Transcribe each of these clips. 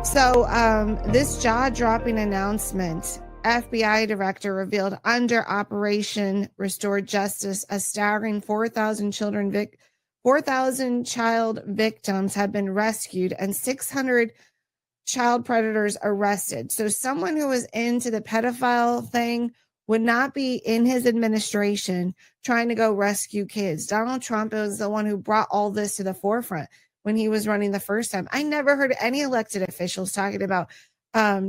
So this jaw-dropping announcement, FBI director revealed under Operation Restore Justice, a staggering 4,000 child victims have been rescued and 600 child predators arrested. So someone who was into the pedophile thing would not be in his administration trying to go rescue kids. Donald Trump was the one who brought all this to the forefront when he was running the first time. I never heard any elected officials talking about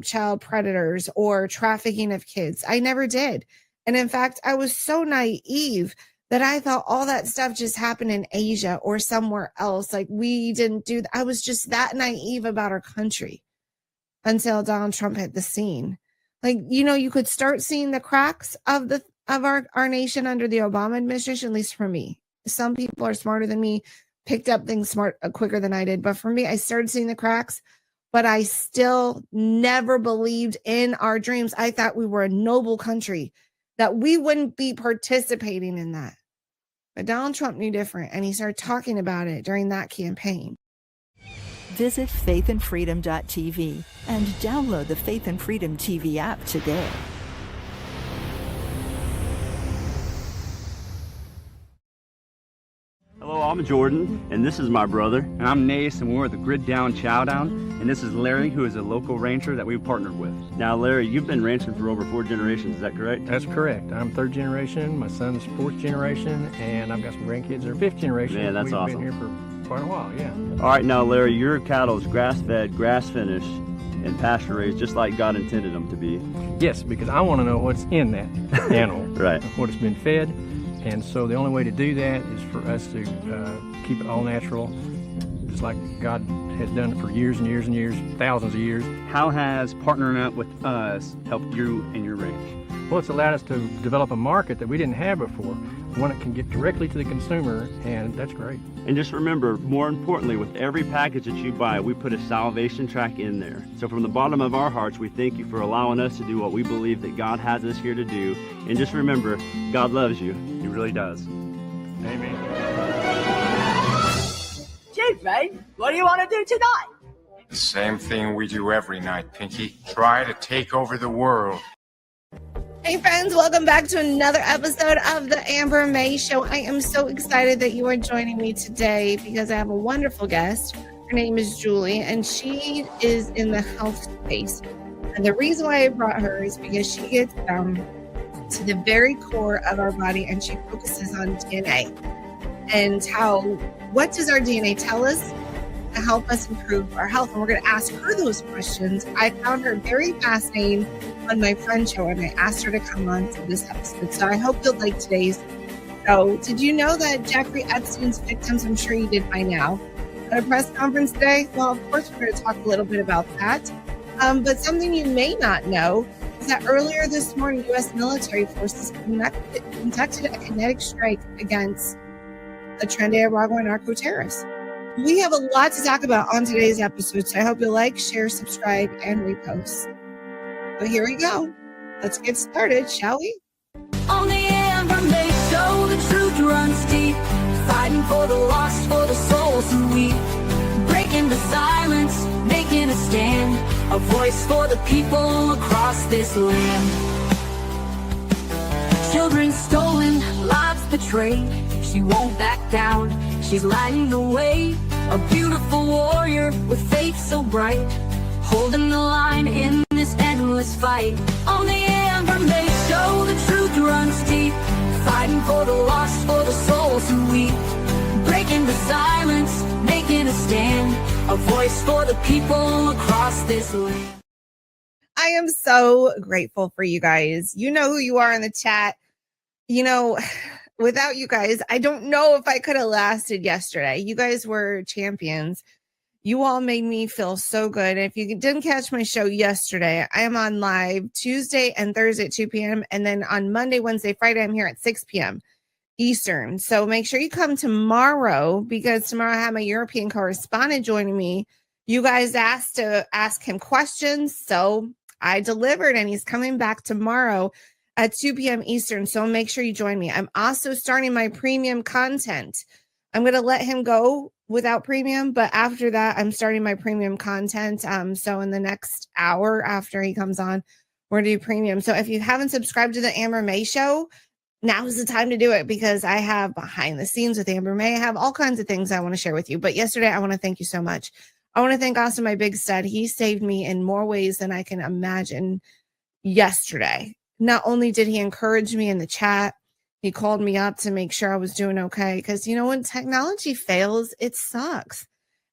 child predators or trafficking of kids. I never did. And in fact, I was so naive that I thought all that stuff just happened in Asia or somewhere else. Like we didn't do that. I was just that naive about our country until Donald Trump hit the scene. Like, you know, you could start seeing the cracks of our nation under the Obama administration, at least for me. Some people are smarter than me, picked up things quicker than I did. But for me, I started seeing the cracks, but I still never believed in our dreams. I thought we were a noble country, that we wouldn't be participating in that. But Donald Trump knew different, and he started talking about it during that campaign. Visit faithandfreedom.tv and download the Faith and Freedom TV app today. Hello, I'm Jordan, and this is my brother. And I'm Nace, and we're the Grid Down Chowdown. And this is Larry, who is a local rancher that we've partnered with. Now, Larry, you've been ranching for over 4 generations, is that correct? That's correct. I'm 3rd generation, my son's 4th generation, and I've got some grandkids that are 5th generation. Man, that's awesome. We've been here for quite a while, yeah. All right, now, Larry, your cattle is grass-fed, grass-finished, and pasture-raised, just like God intended them to be. Yes, because I want to know what's in that animal. Right. What it's been fed. And so the only way to do that is for us to keep it all natural, just like God has done it for years and years and years, thousands of years. How has partnering up with us helped you and your ranch? Well, it's allowed us to develop a market that we didn't have before, one that can get directly to the consumer, and that's great. And just remember, more importantly, with every package that you buy, we put a salvation track in there. So from the bottom of our hearts, we thank you for allowing us to do what we believe that God has us here to do. And just remember, God loves you. He really does. Amen. Chief, mate, what do you want to do tonight? The same thing we do every night, Pinky. Try to take over the world. Hey friends, welcome back to another episode of the Amber May Show. I am so excited that you are joining me today because I have a wonderful guest. Her name is Julie, and she is in the health space. And the reason why I brought her is because she gets to the very core of our body, and she focuses on DNA and what does our DNA tell us to help us improve our health. And we're going to ask her those questions. I found her very fascinating on my friend show, and I asked her to come on to this episode. So I hope you'll like today's show. Did you know that Jeffrey Epstein's victims, I'm sure you did by now, at a press conference today? Well, of course, we're going to talk a little bit about that. But something you may not know is that earlier this morning, U.S. military forces conducted a kinetic strike against a Trinidad-Tobago narco-terrorist. We have a lot to talk about on today's episode, so I hope you'll like, share, subscribe, and repost. So here we go. Let's get started, shall we? On the Amber May Show, the truth runs deep, fighting for the lost, for the souls who weep, breaking the silence, making a stand, a voice for the people across this land. Children stolen, lives betrayed, she won't back down, she's lighting the way, a beautiful warrior with faith so bright, holding the line in this endless fight. On the Amber May Show, the truth runs deep, fighting for the lost, for the souls who weep, breaking the silence, making a stand, a voice for the people across this land. I am so grateful for you guys. You know who you are in the chat. You know, without you guys, I don't know if I could have lasted yesterday. You guys were champions. You all made me feel so good. And if you didn't catch my show yesterday, I am on live Tuesday and Thursday at 2 p.m. And then on Monday, Wednesday, Friday, I'm here at 6 p.m. Eastern. So make sure you come tomorrow, because tomorrow I have my European correspondent joining me. You guys asked to ask him questions, so I delivered, and he's coming back tomorrow at 2 p.m. Eastern. So make sure you join me. I'm also starting my premium content. I'm going to let him go without premium, but after that, I'm starting my premium content. So in the next hour after he comes on, we're going to do premium. So if you haven't subscribed to the Amber May Show, now is the time to do it, because I have behind the scenes with Amber May. I have all kinds of things I want to share with you. But yesterday, I want to thank you so much. I want to thank Austin, my big stud. He saved me in more ways than I can imagine yesterday. Not only did he encourage me in the chat, he called me up to make sure I was doing okay. Because, you know, when technology fails, it sucks.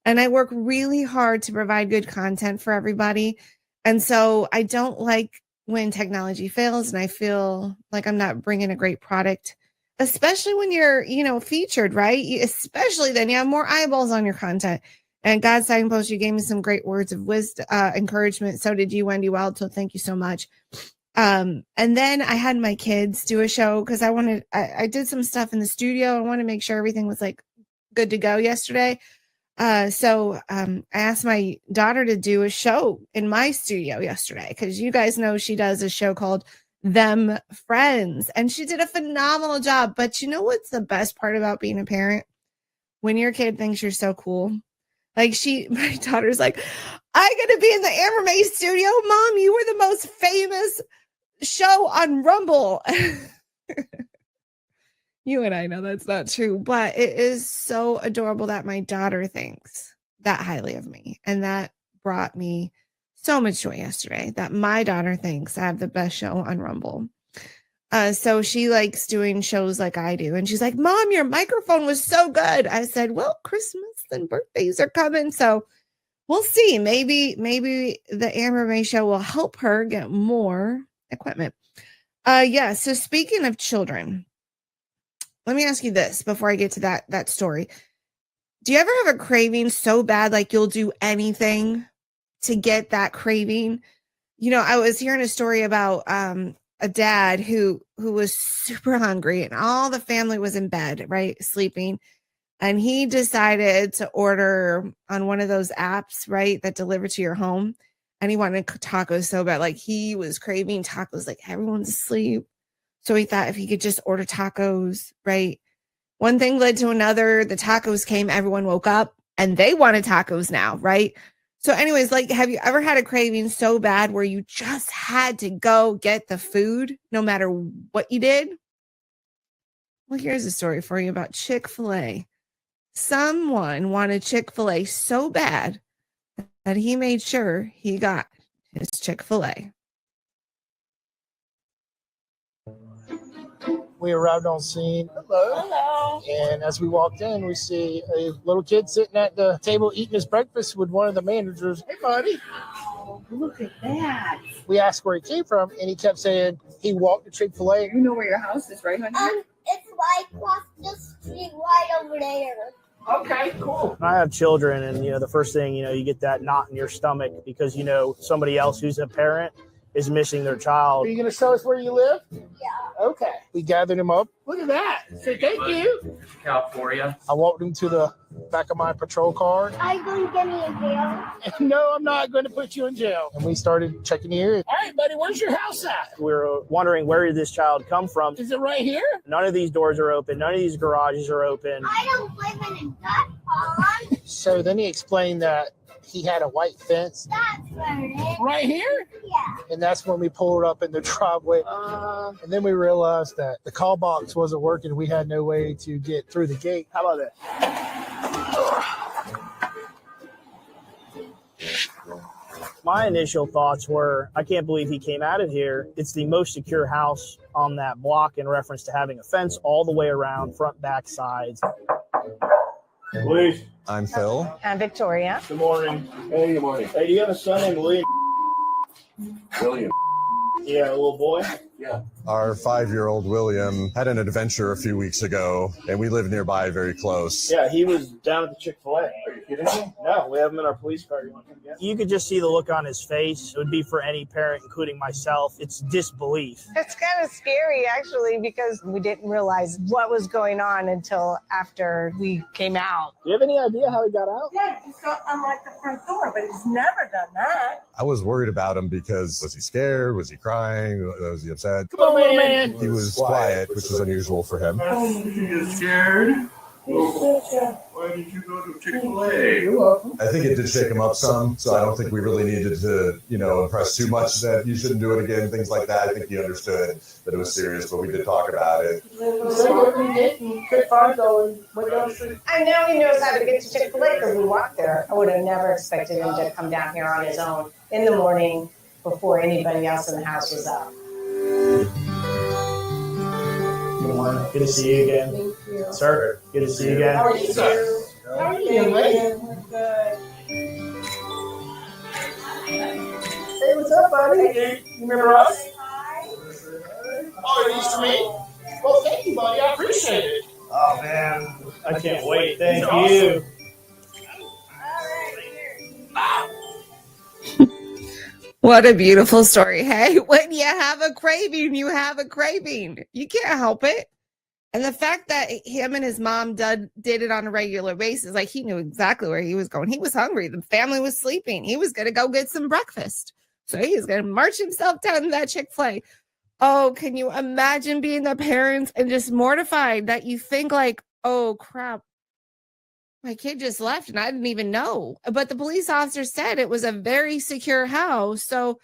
And I work really hard to provide good content for everybody. And so I don't like when technology fails and I feel like I'm not bringing a great product, especially when you're, you know, featured, right? Especially then you have more eyeballs on your content. And God's Sign Post, you gave me some great words of wisdom, encouragement. So did you, Wendy Wild. So thank you so much. And then I had my kids do a show because I did some stuff in the studio. I want to make sure everything was like good to go yesterday. So I asked my daughter to do a show in my studio yesterday, because you guys know she does a show called Them Friends, and she did a phenomenal job. But you know what's the best part about being a parent? When your kid thinks you're so cool. Like my daughter's like, I got to be in the Amber May studio. Mom, you were the most famous show on Rumble. You and I know that's not true, but it is so adorable that my daughter thinks that highly of me. And that brought me so much joy yesterday, that my daughter thinks I have the best show on Rumble. So she likes doing shows like I do. And she's like, Mom, your microphone was so good. I said, well, Christmas and birthdays are coming. So we'll see. Maybe the Amber May Show will help her get more equipment. Yeah. So speaking of children, let me ask you this before I get to that story. Do you ever have a craving so bad, like you'll do anything to get that craving? You know, I was hearing a story about a dad who was super hungry and all the family was in bed, right, sleeping. And he decided to order on one of those apps, right, that deliver to your home. And he wanted tacos so bad. Like he was craving tacos, like everyone's asleep. So he thought if he could just order tacos, right? One thing led to another. The tacos came, everyone woke up and they wanted tacos now, right? So anyways, like, have you ever had a craving so bad where you just had to go get the food no matter what you did? Well, here's a story for you about Chick-fil-A. Someone wanted Chick-fil-A so bad that he made sure he got his Chick-fil-A. We arrived on scene. Hello. And as we walked in, we see a little kid sitting at the table eating his breakfast with one of the managers. Hey, buddy. Oh, look at that. We asked where he came from, and he kept saying he walked to Chick-fil-A. You know where your house is, right, honey? It's right across the street, right over there. Okay, cool. I have children, and the first thing you get that knot in your stomach because somebody else who's a parent is missing their child. Are you going to tell us where you live? Yeah. Okay. We gathered him up. Look at that. Say thank you. California. I walked him to the back of my patrol car. Are you going to get me in jail? No, I'm not going to put you in jail. And we started checking the area. All right, buddy, where's your house at? We were wondering, where did this child come from? Is it right here? None of these doors are open. None of these garages are open. I don't live in a duck pond. So then he explained that he had a white fence. That's where it is. Right here? Yeah. And that's when we pulled up in the driveway. And then we realized that the call box wasn't working. We had no way to get through the gate. How about that? My initial thoughts were, I can't believe he came out of here. It's the most secure house on that block in reference to having a fence all the way around, front, back, sides. Please. I'm Phil. I'm Victoria. Good morning. Hey, good morning. Hey, do you have a son named William? William. Yeah, a little boy? Yeah. Our 5-year-old William had an adventure a few weeks ago, and we live nearby very close. Yeah, he was down at the Chick-fil-A. Are you kidding me? No, we have him in our police car. You want to come get him? You could just see the look on his face. It would be for any parent, including myself. It's disbelief. It's kind of scary, actually, because we didn't realize what was going on until after we came out. Do you have any idea how he got out? Yeah, he saw unlock the front door, but he's never done that. I was worried about him because was he scared? Was he crying? Was he upset? Come on, man. He was quiet, which was unusual for him. He is scared. Why did you go to Chick-fil-A? You're welcome. I think it did shake him up some, so I don't think we really needed to, impress too much that you shouldn't do it again, things like that. I think he understood that it was serious, but we did talk about it. I know he knows how to get to Chick-fil-A because we walked there. I would have never expected him to come down here on his own in the morning before anybody else in the house was up. Good morning. Good to see you again. Thank you. Sir, good to see you again. How are you, sir? How are you, young lady? We're good. Hey, what's up, buddy? You remember us? Oh, you're used to me? Well, thank you, buddy. I appreciate it. Oh, man. I can't wait. Thank you. What a beautiful story. Hey, when you have a craving, you have a craving. You can't help it. And the fact that him and his mom did it on a regular basis, like he knew exactly where he was going. He was hungry. The family was sleeping. He was going to go get some breakfast. So he was going to march himself down to that Chick-fil-A. Oh, can you imagine being the parents and just mortified that you think like, oh, crap. My kid just left and I didn't even know. But the police officer said it was a very secure house. So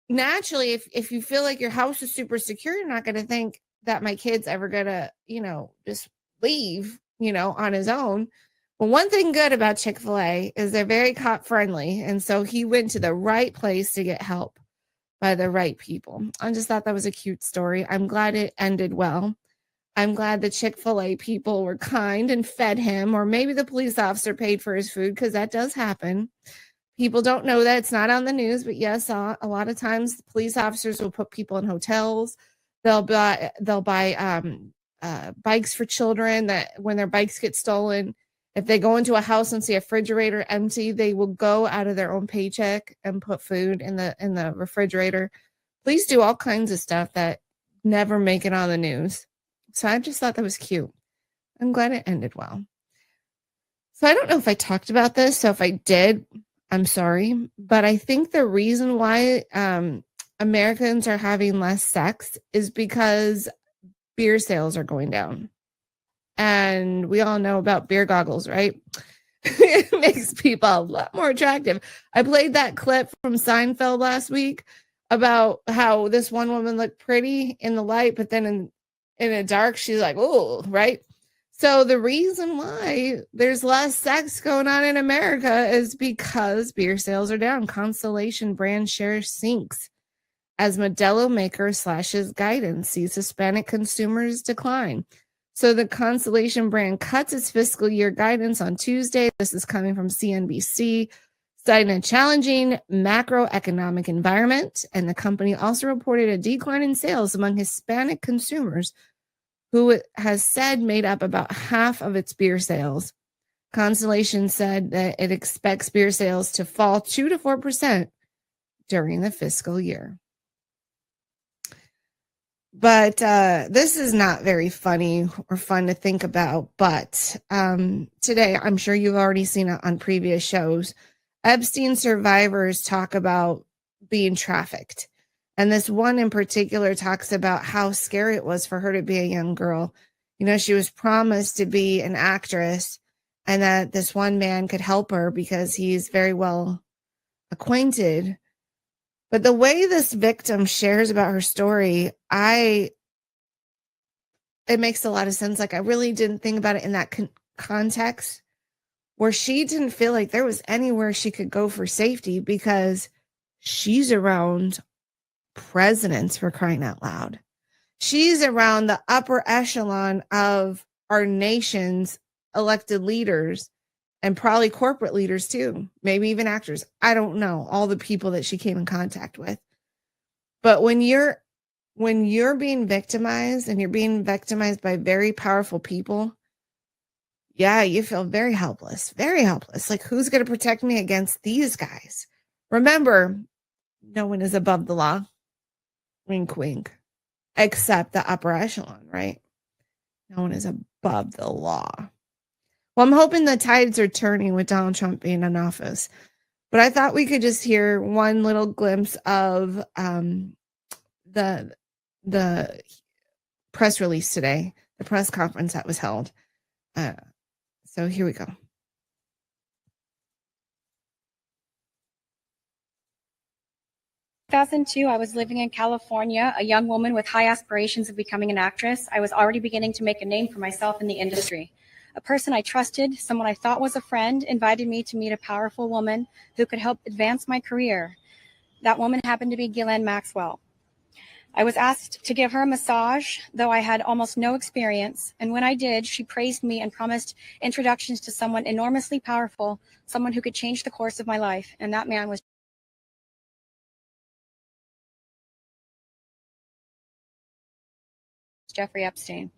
naturally, if you feel like your house is super secure, you're not going to think that my kid's ever going to, just leave, on his own. But one thing good about Chick-fil-A is they're very cop friendly. And so he went to the right place to get help by the right people. I just thought that was a cute story. I'm glad it ended well. I'm glad the Chick-fil-A people were kind and fed him, or maybe the police officer paid for his food, because that does happen. People don't know that. It's not on the news, but yes, a lot of times police officers will put people in hotels. They'll buy bikes for children that when their bikes get stolen, if they go into a house and see a refrigerator empty, they will go out of their own paycheck and put food in the refrigerator. Police do all kinds of stuff that never make it on the news. So I just thought that was cute. I'm glad it ended well. So I don't know if I talked about this. So if I did, I'm sorry. But I think the reason why Americans are having less sex is because beer sales are going down. And we all know about beer goggles, right? It makes people a lot more attractive. I played that clip from Seinfeld last week about how this one woman looked pretty in the light, but then in the dark, she's like, oh, right? So the reason why there's less sex going on in America is because beer sales are down. Constellation brand share sinks as Modelo maker slashes guidance, sees Hispanic consumers decline. So the Constellation brand cuts its fiscal year guidance on Tuesday. This is coming from CNBC, citing a challenging macroeconomic environment. And the company also reported a decline in sales among Hispanic consumers, who it has said made up about half of its beer sales. Constellation said that it expects beer sales to fall 2 to 4% during the fiscal year. But this is not very funny or fun to think about. But today, I'm sure you've already seen it on previous shows. Epstein survivors talk about being trafficked. And this one in particular talks about how scary it was for her to be a young girl. She was promised to be an actress and that this one man could help her because he's very well acquainted. But the way this victim shares about her story, it makes a lot of sense. Like, I really didn't think about it in that context, where she didn't feel like there was anywhere she could go for safety because she's around presidents, for crying out loud. She's around the upper echelon of our nation's elected leaders, and probably corporate leaders too, maybe even actors. I don't know all the people that she came in contact with. But when you're being victimized, and you're being victimized by very powerful people, yeah, you feel very helpless, very helpless. Like, who's going to protect me against these guys? Remember, no one is above the law. Wink, wink. Except the upper echelon, right? No one is above the law. Well, I'm hoping the tides are turning with Donald Trump being in office. But I thought we could just hear one little glimpse of the press release today, the press conference that was held. So here we go. 2002, I was living in California, a young woman with high aspirations of becoming an actress. I was already beginning to make a name for myself in the industry. A person I trusted, someone I thought was a friend, invited me to meet a powerful woman who could help advance my career. That woman happened to be Ghislaine Maxwell. I was asked to give her a massage, though I had almost no experience. And when I did, she praised me and promised introductions to someone enormously powerful, someone who could change the course of my life. And that man was Jeffrey Epstein.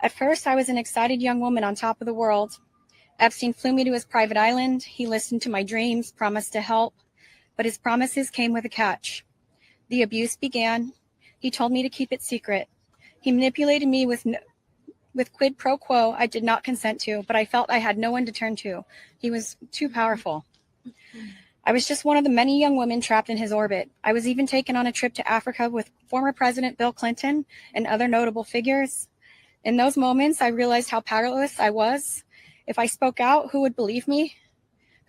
At first, I was an excited young woman on top of the world. Epstein flew me to his private island. He listened to my dreams, promised to help, but his promises came with a catch. The abuse began. He told me to keep it secret. He manipulated me with quid pro quo I did not consent to, but I felt I had no one to turn to. He was too powerful. I was just one of the many young women trapped in his orbit. I was even taken on a trip to Africa with former President Bill Clinton and other notable figures. In those moments, I realized how powerless I was. If I spoke out, who would believe me?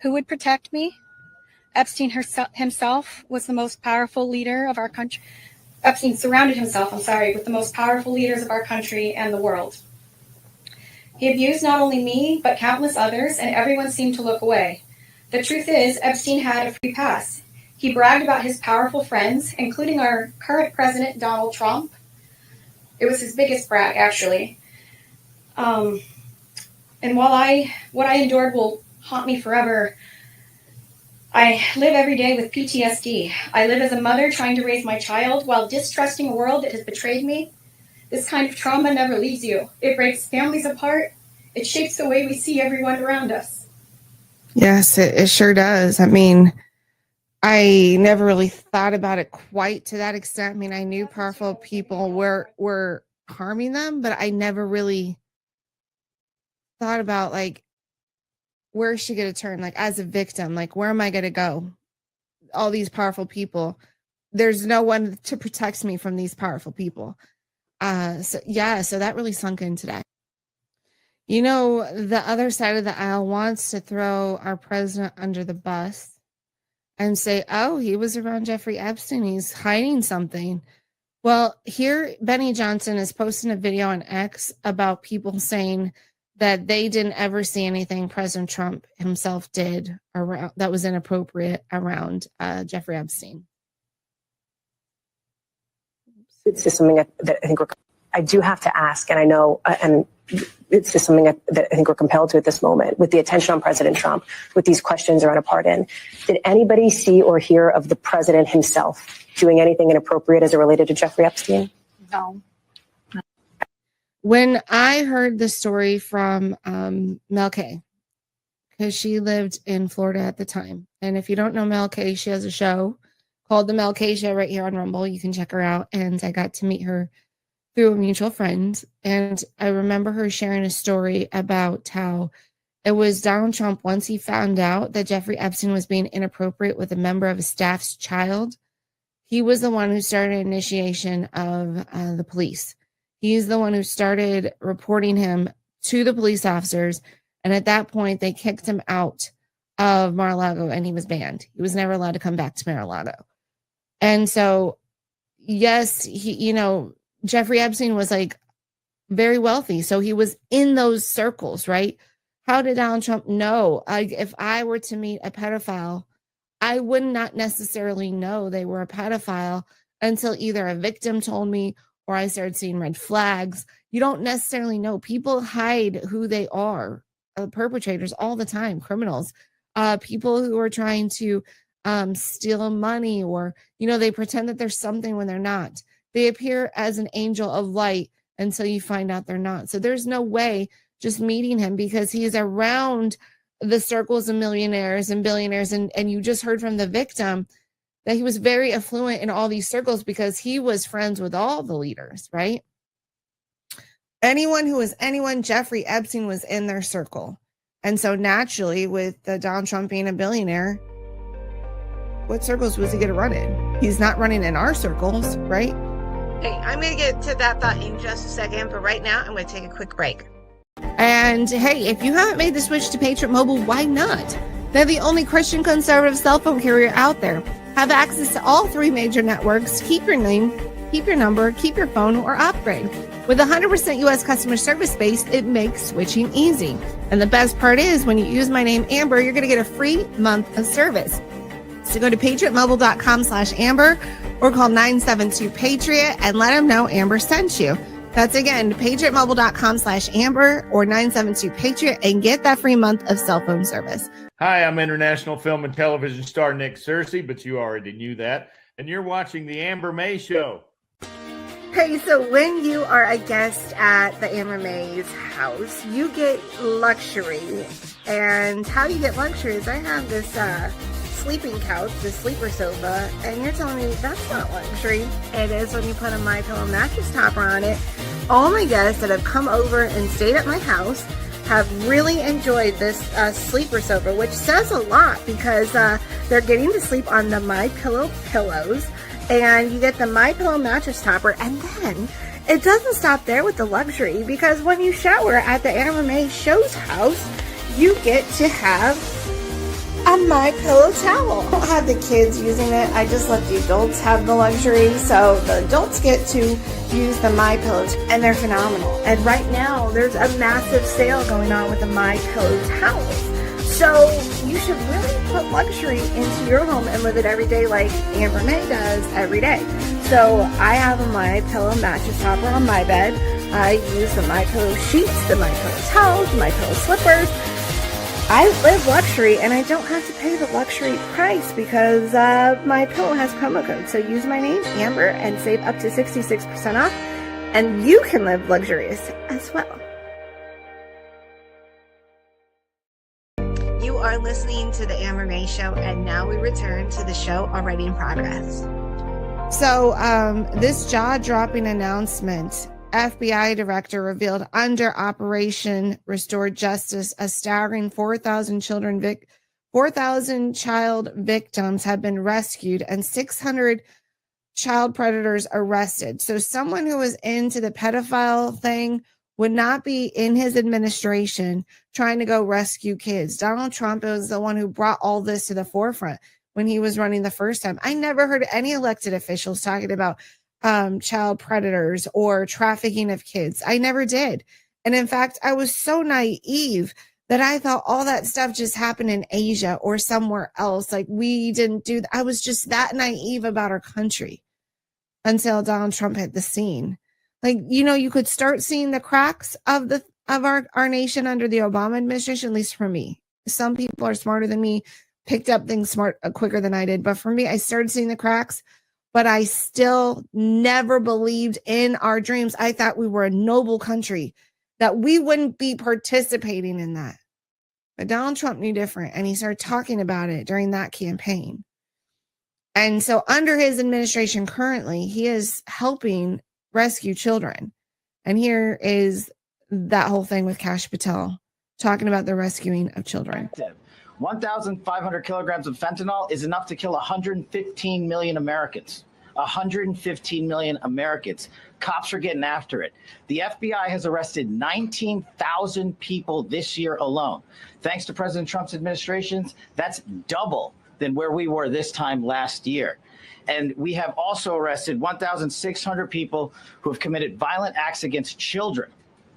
Who would protect me? Epstein himself was the most powerful leader of our country. Epstein surrounded himself, with the most powerful leaders of our country and the world. He abused not only me, but countless others, and everyone seemed to look away. The truth is, Epstein had a free pass. He bragged about his powerful friends, including our current president, Donald Trump. It was his biggest brag, actually. And while what I endured will haunt me forever, I live every day with PTSD. I live as a mother trying to raise my child while distrusting a world that has betrayed me. This kind of trauma never leaves you. It breaks families apart. It shapes the way we see everyone around us. Yes, it sure does. I mean, I never really thought about it quite to that extent. I mean, I knew powerful people were harming them, but I never really thought about, like, where is she going to turn? Like, as a victim, like, where am I going to go? All these powerful people. There's no one to protect me from these powerful people. So that really sunk in today. You know, the other side of the aisle wants to throw our president under the bus and say, oh, he was around Jeffrey Epstein. He's hiding something. Well, here, Benny Johnson is posting a video on X about people saying that they didn't ever see anything President Trump himself did around that was inappropriate around Jeffrey Epstein. It's just something that I think I do have to ask, and I know, and it's just something that I think we're compelled to at this moment, with the attention on President Trump, with these questions around a pardon. Did anybody see or hear of the president himself doing anything inappropriate as it related to Jeffrey Epstein? No. When I heard the story from Mel K, because she lived in Florida at the time, and if you don't know Mel K, she has a show called The Mel K Show right here on Rumble. You can check her out, and I got to meet her through a mutual friend, and I remember her sharing a story about how it was Donald Trump, once he found out that Jeffrey Epstein was being inappropriate with a member of his staff's child, he was the one who started initiation of the police. He's the one who started reporting him to the police officers, and at that point, they kicked him out of Mar-a-Lago, and he was banned. He was never allowed to come back to Mar-a-Lago. And so, yes, Jeffrey Epstein was like very wealthy. So he was in those circles, right? How did Donald Trump know? If I were to meet a pedophile, I would not necessarily know they were a pedophile until either a victim told me or I started seeing red flags. You don't necessarily know. People hide who they are. Perpetrators all the time, criminals, people who are trying to steal money, or, they pretend that there's something when they're not. They appear as an angel of light until you find out they're not. So there's no way just meeting him, because he is around the circles of millionaires and billionaires. And you just heard from the victim that he was very affluent in all these circles because he was friends with all the leaders, right? Anyone who was anyone, Jeffrey Epstein was in their circle. And so naturally, with Donald Trump being a billionaire, what circles was he going to run in? He's not running in our circles, right? Hey, I'm going to get to that thought in just a second, but right now I'm going to take a quick break. And hey, if you haven't made the switch to Patriot Mobile, why not? They're the only Christian conservative cell phone carrier out there. Have access to all 3 major networks. Keep your name, keep your number, keep your phone, or upgrade. With 100% U.S. customer service base, it makes switching easy. And the best part is, when you use my name, Amber, you're going to get a free month of service. So go to patriotmobile.com/Amber or call 972-PATRIOT and let them know Amber sent you. That's again, patriotmobile.com/Amber or 972-PATRIOT and get that free month of cell phone service. Hi, I'm international film and television star Nick Searcy, but you already knew that. And you're watching The Amber May Show. Hey, so when you are a guest at the Amber May's house, you get luxury. And how you get luxury is I have this sleeping couch, the sleeper sofa, and you're telling me that's not luxury. It is when you put a MyPillow mattress topper on it. All my guests that have come over and stayed at my house have really enjoyed this sleeper sofa, which says a lot because they're getting to sleep on the MyPillow pillows, and you get the MyPillow mattress topper. And then it doesn't stop there with the luxury, because when you shower at the Amber May Show's house, you get to have a MyPillow towel. I don't have the kids using it. I just let the adults have the luxury. So the adults get to use the MyPillow, and they're phenomenal. And right now, there's a massive sale going on with the MyPillow towels. So you should really put luxury into your home and live it every day like Amber May does every day. So I have a MyPillow mattress topper on my bed. I use the MyPillow sheets, the MyPillow towels, the MyPillow slippers. I live luxury, and I don't have to pay the luxury price because MyPillow has promo code. So use my name, Amber, and save up to 66% off, and you can live luxurious as well. You are listening to the Amber May Show, and now we return to the show already in progress. So this jaw-dropping announcement, FBI director revealed under Operation Restore Justice, a staggering 4,000 child victims have been rescued and 600 child predators arrested. So someone who was into the pedophile thing would not be in his administration trying to go rescue kids. Donald Trump was the one who brought all this to the forefront when he was running the first time. I never heard any elected officials talking about child predators or trafficking of kids. I never did. And in fact, I was so naive that I thought all that stuff just happened in Asia or somewhere else. Like, we didn't do that. I was just that naive about our country until Donald Trump hit the scene. Like, you know, you could start seeing the cracks of our nation under the Obama administration, at least for me. Some people are smarter than me, picked up things quicker than I did. But for me, I started seeing the cracks. But I still never believed in our dreams. I thought we were a noble country, that we wouldn't be participating in that. But Donald Trump knew different, and he started talking about it during that campaign. And so under his administration currently, he is helping rescue children. And here is that whole thing with Kash Patel talking about the rescuing of children. 1,500 kilograms of fentanyl is enough to kill 115 million Americans. 115 million Americans. Cops are getting after it. The FBI has arrested 19,000 people this year alone. Thanks to President Trump's administrations, that's double than where we were this time last year. And we have also arrested 1,600 people who have committed violent acts against children.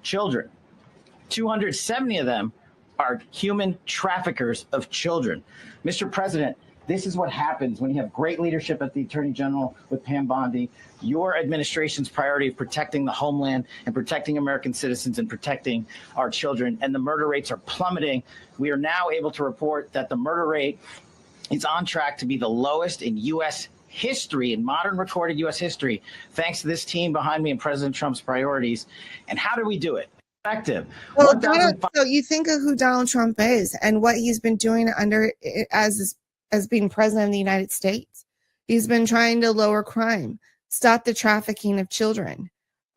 270 of them are human traffickers of children. Mr. President, this is what happens when you have great leadership at the Attorney General with Pam Bondi, your administration's priority of protecting the homeland and protecting American citizens and protecting our children, and the murder rates are plummeting. We are now able to report that the murder rate is on track to be the lowest in U.S. history, in modern recorded U.S. history, thanks to this team behind me and President Trump's priorities. And how do we do it? Well, so you think of who Donald Trump is and what he's been doing under as being president of the United States. He's been trying to lower crime, stop the trafficking of children,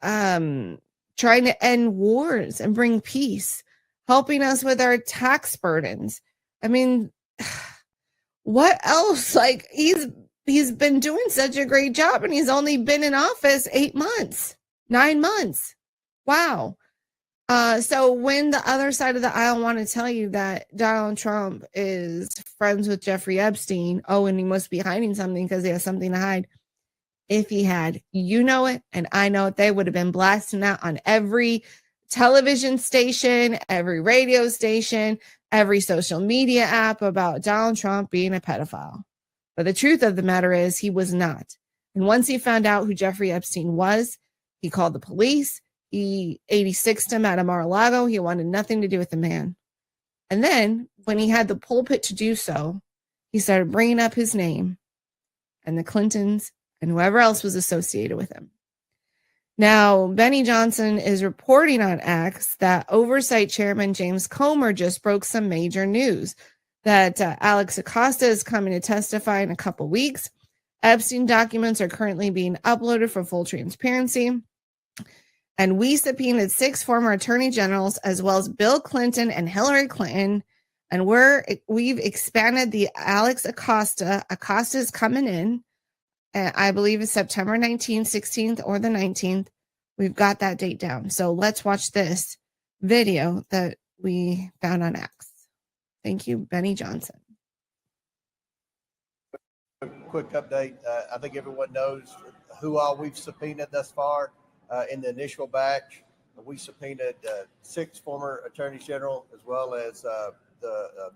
trying to end wars and bring peace, helping us with our tax burdens. I mean, what else? Like, he's been doing such a great job, and he's only been in office 9 months. Wow. So when the other side of the aisle want to tell you that Donald Trump is friends with Jeffrey Epstein, and he must be hiding something because he has something to hide. If he had, you know it, and I know it, they would have been blasting that on every television station, every radio station, every social media app about Donald Trump being a pedophile. But the truth of the matter is he was not. And once he found out who Jeffrey Epstein was, he called the police. He 86'd him at a Mar-a-Lago. He wanted nothing to do with the man. And then when he had the pulpit to do so, he started bringing up his name and the Clintons and whoever else was associated with him. Now, Benny Johnson is reporting on X that Oversight Chairman James Comer just broke some major news that Alex Acosta is coming to testify in a couple weeks. Epstein documents are currently being uploaded for full transparency. And we subpoenaed 6 former attorney generals, as well as Bill Clinton and Hillary Clinton. And we've expanded the Alex Acosta. Acosta's coming in. I believe it's September 19th, 16th, or the 19th. We've got that date down. So let's watch this video that we found on X. Thank you, Benny Johnson. Quick update. I think everyone knows who all we've subpoenaed thus far. In the initial batch, we subpoenaed 6 former attorneys general, as well as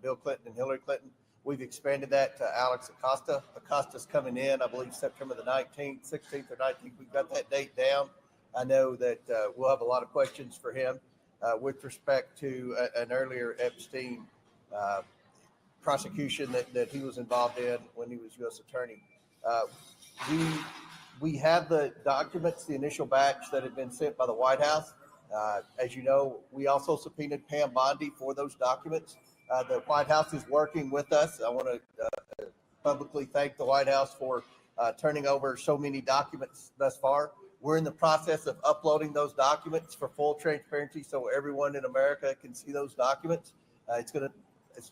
Bill Clinton and Hillary Clinton. We've expanded that to Alex Acosta. Acosta's coming in, I believe, September the 19th, 16th or 19th. We've got that date down. I know that we'll have a lot of questions for him with respect to an earlier Epstein prosecution that he was involved in when he was U.S. attorney. We have the documents, the initial batch that had been sent by the White House. As you know, we also subpoenaed Pam Bondi for those documents. The White House is working with us. I want to publicly thank the White House for turning over so many documents thus far. We're in the process of uploading those documents for full transparency so everyone in America can see those documents. It's going to, as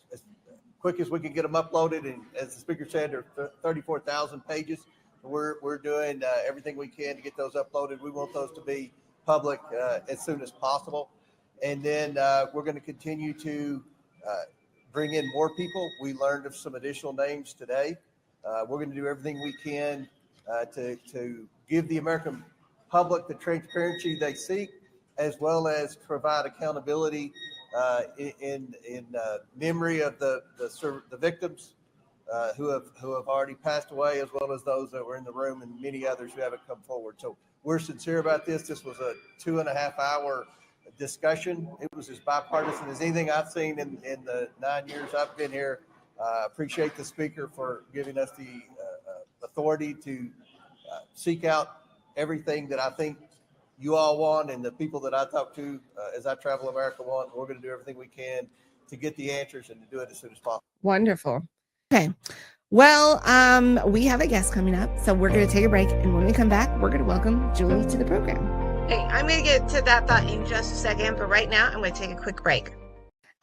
quick as we can get them uploaded, and as the speaker said, there are 34,000 pages. We're doing everything we can to get those uploaded. We want those to be public as soon as possible. And then we're going to continue to bring in more people. We learned of some additional names today. We're going to do everything we can to give the American public the transparency they seek, as well as provide accountability in memory of the victims who have already passed away, as well as those that were in the room and many others who haven't come forward. So we're sincere about this. This was a 2.5-hour discussion. It was as bipartisan as anything I've seen in the 9 years I've been here. Appreciate the speaker for giving us the authority to seek out everything that I think you all want and the people that I talk to as I travel America want. We're going to do everything we can to get the answers and to do it as soon as possible. Wonderful. Okay. Well, we have a guest coming up, so we're going to take a break. And when we come back, we're going to welcome Julie to the program. Hey, I'm going to get to that thought in just a second, but right now I'm going to take a quick break.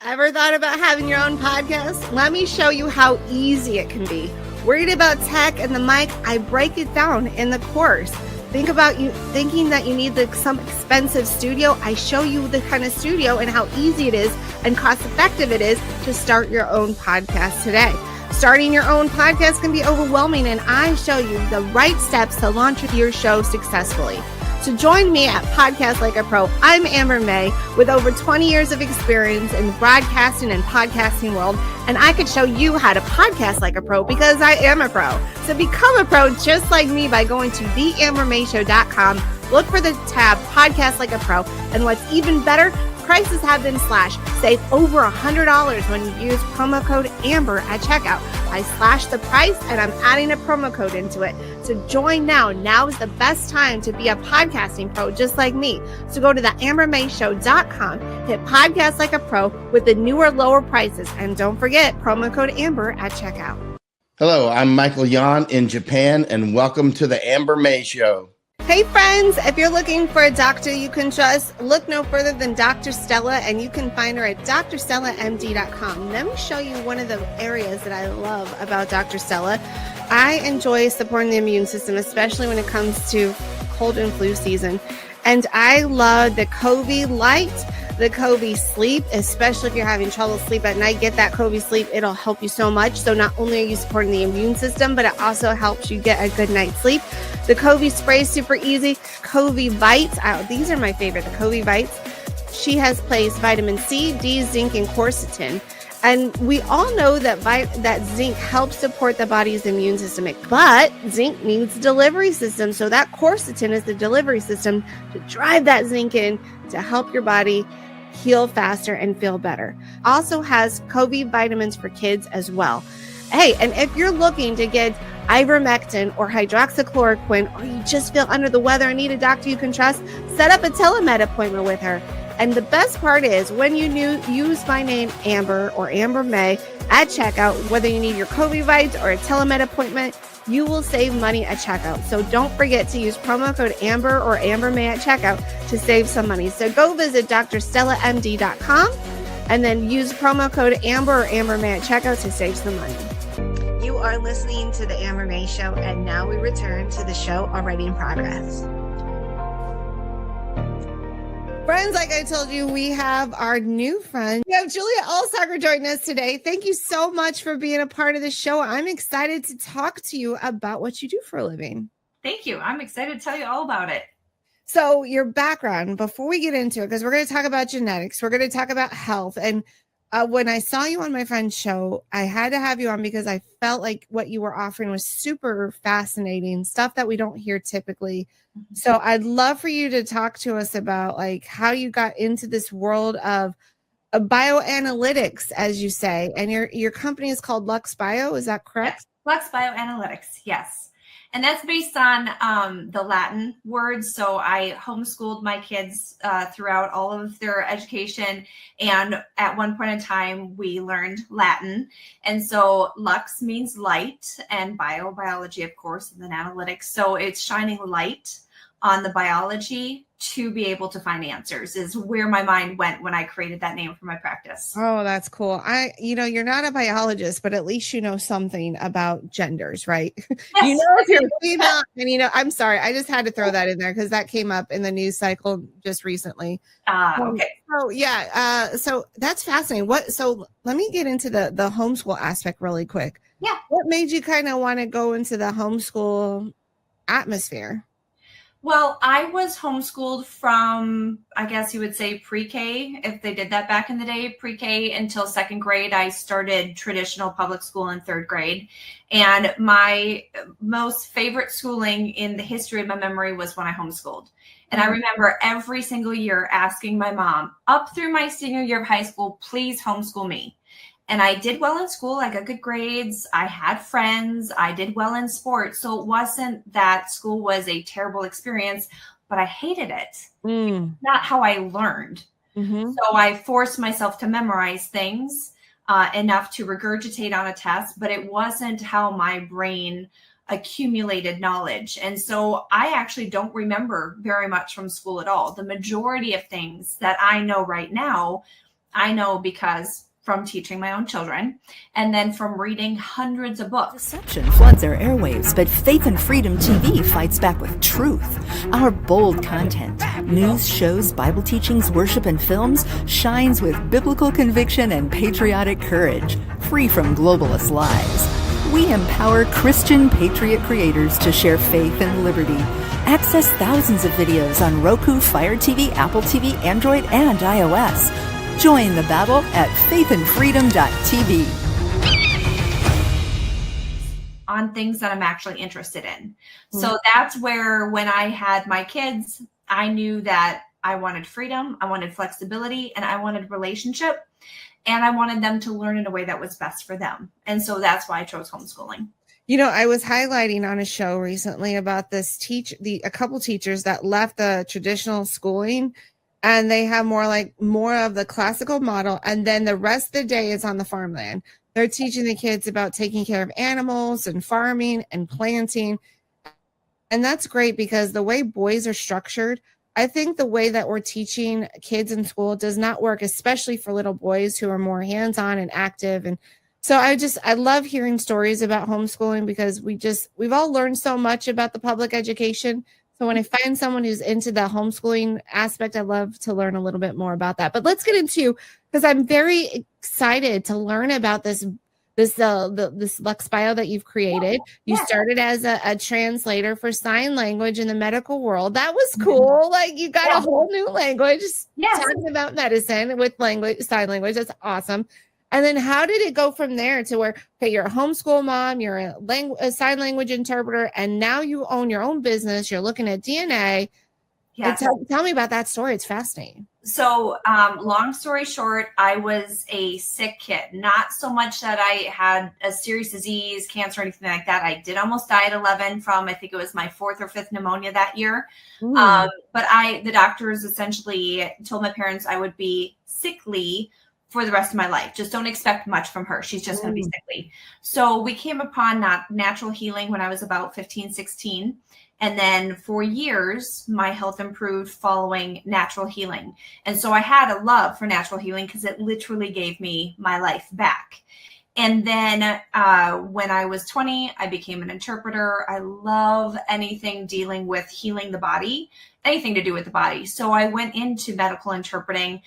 Ever thought about having your own podcast? Let me show you how easy it can be. Worried about tech and the mic? I break it down in the course. Thinking that you need some expensive studio? I show you the kind of studio and how easy it is and cost effective it is to start your own podcast today. Starting your own podcast can be overwhelming, and I show you the right steps to launch your show successfully. So join me at Podcast Like a Pro. I'm Amber May with over 20 years of experience in the broadcasting and podcasting world, and I could show you how to podcast like a pro because I am a pro. So become a pro just like me by going to theambermayshow.com. Look for the tab Podcast Like a Pro, and what's even better, prices have been slashed. Save over $100 when you use promo code AMBER at checkout. I slashed the price and I'm adding a promo code into it. So join now. Now is the best time to be a podcasting pro just like me. So go to theambermayshow.com, hit Podcast Like a Pro with the newer, lower prices. And don't forget promo code AMBER at checkout. Hello, I'm Michael Yan in Japan, and welcome to the Amber May Show. Hey friends, if you're looking for a doctor you can trust, look no further than Dr. Stella, and you can find her at drstellamd.com. Let me show you one of the areas that I love about Dr. Stella. I enjoy supporting the immune system, especially when it comes to cold and flu season. And I love the COVID Light, the Covey Sleep, especially if you're having trouble sleep at night. Get that Covey Sleep. It'll help you so much. So not only are you supporting the immune system, but it also helps you get a good night's sleep. The Covey Spray is super easy. Covey Vites. These are my favorite. The Covey Vites. She has placed vitamin C, D, zinc, and quercetin. And we all know that that zinc helps support the body's immune system, but zinc needs delivery system. So that quercetin is the delivery system to drive that zinc in to help your body heal faster and feel better. Also has Covey vitamins for kids as well. Hey, and if you're looking to get ivermectin or hydroxychloroquine, or you just feel under the weather and need a doctor you can trust, set up a telemed appointment with her. And the best part is when you use my name, Amber or Amber May, at checkout, whether you need your Covey Vites or a telemed appointment, you will save money at checkout. So don't forget to use promo code Amber or Amber May at checkout to save some money. So go visit drstellamd.com and then use promo code Amber or Amber May at checkout to save some money. You are listening to the Amber May Show, and now we return to the show already in progress. Friends, like I told you, we have our new friend. We have Julia Alsager joining us today. Thank you so much for being a part of the show. I'm excited to talk to you about what you do for a living. Thank you. I'm excited to tell you all about it. So your background, before we get into it, because we're going to talk about genetics, we're going to talk about health. And when I saw you on my friend's show, I had to have you on because I felt like what you were offering was super fascinating, stuff that we don't hear typically. So I'd love for you to talk to us about like how you got into this world of bioanalytics, as you say, and your company is called Lux Bio. Is that correct? Yes. Lux Bioanalytics. Yes. And that's based on the Latin words. So I homeschooled my kids throughout all of their education. And at one point in time, we learned Latin. And so Lux means light, and biology, of course, and then analytics. So it's shining light on the biology to be able to find answers is where my mind went when I created that name for my practice. Oh, that's cool. You're not a biologist, but at least you know something about genders, right? Yes. You know if you're female, and I'm sorry, I just had to throw that in there because that came up in the news cycle just recently. Okay. So yeah, so that's fascinating. So let me get into the homeschool aspect really quick. Yeah. What made you kind of want to go into the homeschool atmosphere? Well, I was homeschooled from, I guess you would say pre-K, if they did that back in the day, pre-K until second grade. I started traditional public school in third grade. And my most favorite schooling in the history of my memory was when I homeschooled. And I remember every single year asking my mom, up through my senior year of high school, please homeschool me. And I did well in school. I got good grades. I had friends. I did well in sports. So it wasn't that school was a terrible experience, but I hated it. Not how I learned. So I forced myself to memorize things enough to regurgitate on a test, but it wasn't how my brain accumulated knowledge. And so I actually don't remember very much from school at all. The majority of things that I know right now, I know because from teaching my own children, and then from reading hundreds of books. Deception floods our airwaves, but Faith and Freedom TV fights back with truth. Our bold content, news, shows, Bible teachings, worship, and films shines with biblical conviction and patriotic courage, free from globalist lies. We empower Christian patriot creators to share faith and liberty. Access thousands of videos on Roku, FireTV, Apple TV, Android, and iOS. Join the battle at faithandfreedom.tv. On things that I'm actually interested in. So that's where, when I had my kids, I knew that I wanted freedom, I wanted flexibility, and I wanted relationship. And I wanted them to learn in a way that was best for them. And so that's why I chose homeschooling. I was highlighting on a show recently about this a couple teachers that left the traditional schooling, and they have more of the classical model. And then the rest of the day is on the farmland. They're teaching the kids about taking care of animals and farming and planting. And that's great because the way boys are structured, I think the way that we're teaching kids in school does not work, especially for little boys who are more hands-on and active. And so I love hearing stories about homeschooling because we've all learned so much about the public education. So when I find someone who's into the homeschooling aspect, I love to learn a little bit more about that. But let's get into, because I'm very excited to learn about this Lux Bio that you've created. You started as a translator for sign language in the medical world. That was cool. Like you got a whole new language talking about medicine with sign language. That's awesome. And then how did it go from there to where, okay, you're a homeschool mom, you're a sign language interpreter, and now you own your own business. You're looking at DNA. Yes. Tell me about that story. It's fascinating. So long story short, I was a sick kid. Not so much that I had a serious disease, cancer, or anything like that. I did almost die at 11 from, I think it was my 4th or 5th pneumonia that year. But the doctors essentially told my parents I would be sickly for the rest of my life. Just don't expect much from her. She's just going to be sickly. So we came upon natural healing when I was about 15, 16. And then for years, my health improved following natural healing. And so I had a love for natural healing because it literally gave me my life back. And then when I was 20, I became an interpreter. I love anything dealing with healing the body, anything to do with the body. So I went into medical interpreting.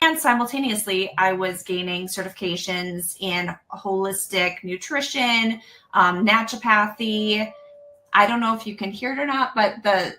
And simultaneously, I was gaining certifications in holistic nutrition, naturopathy. I don't know if you can hear it or not, but the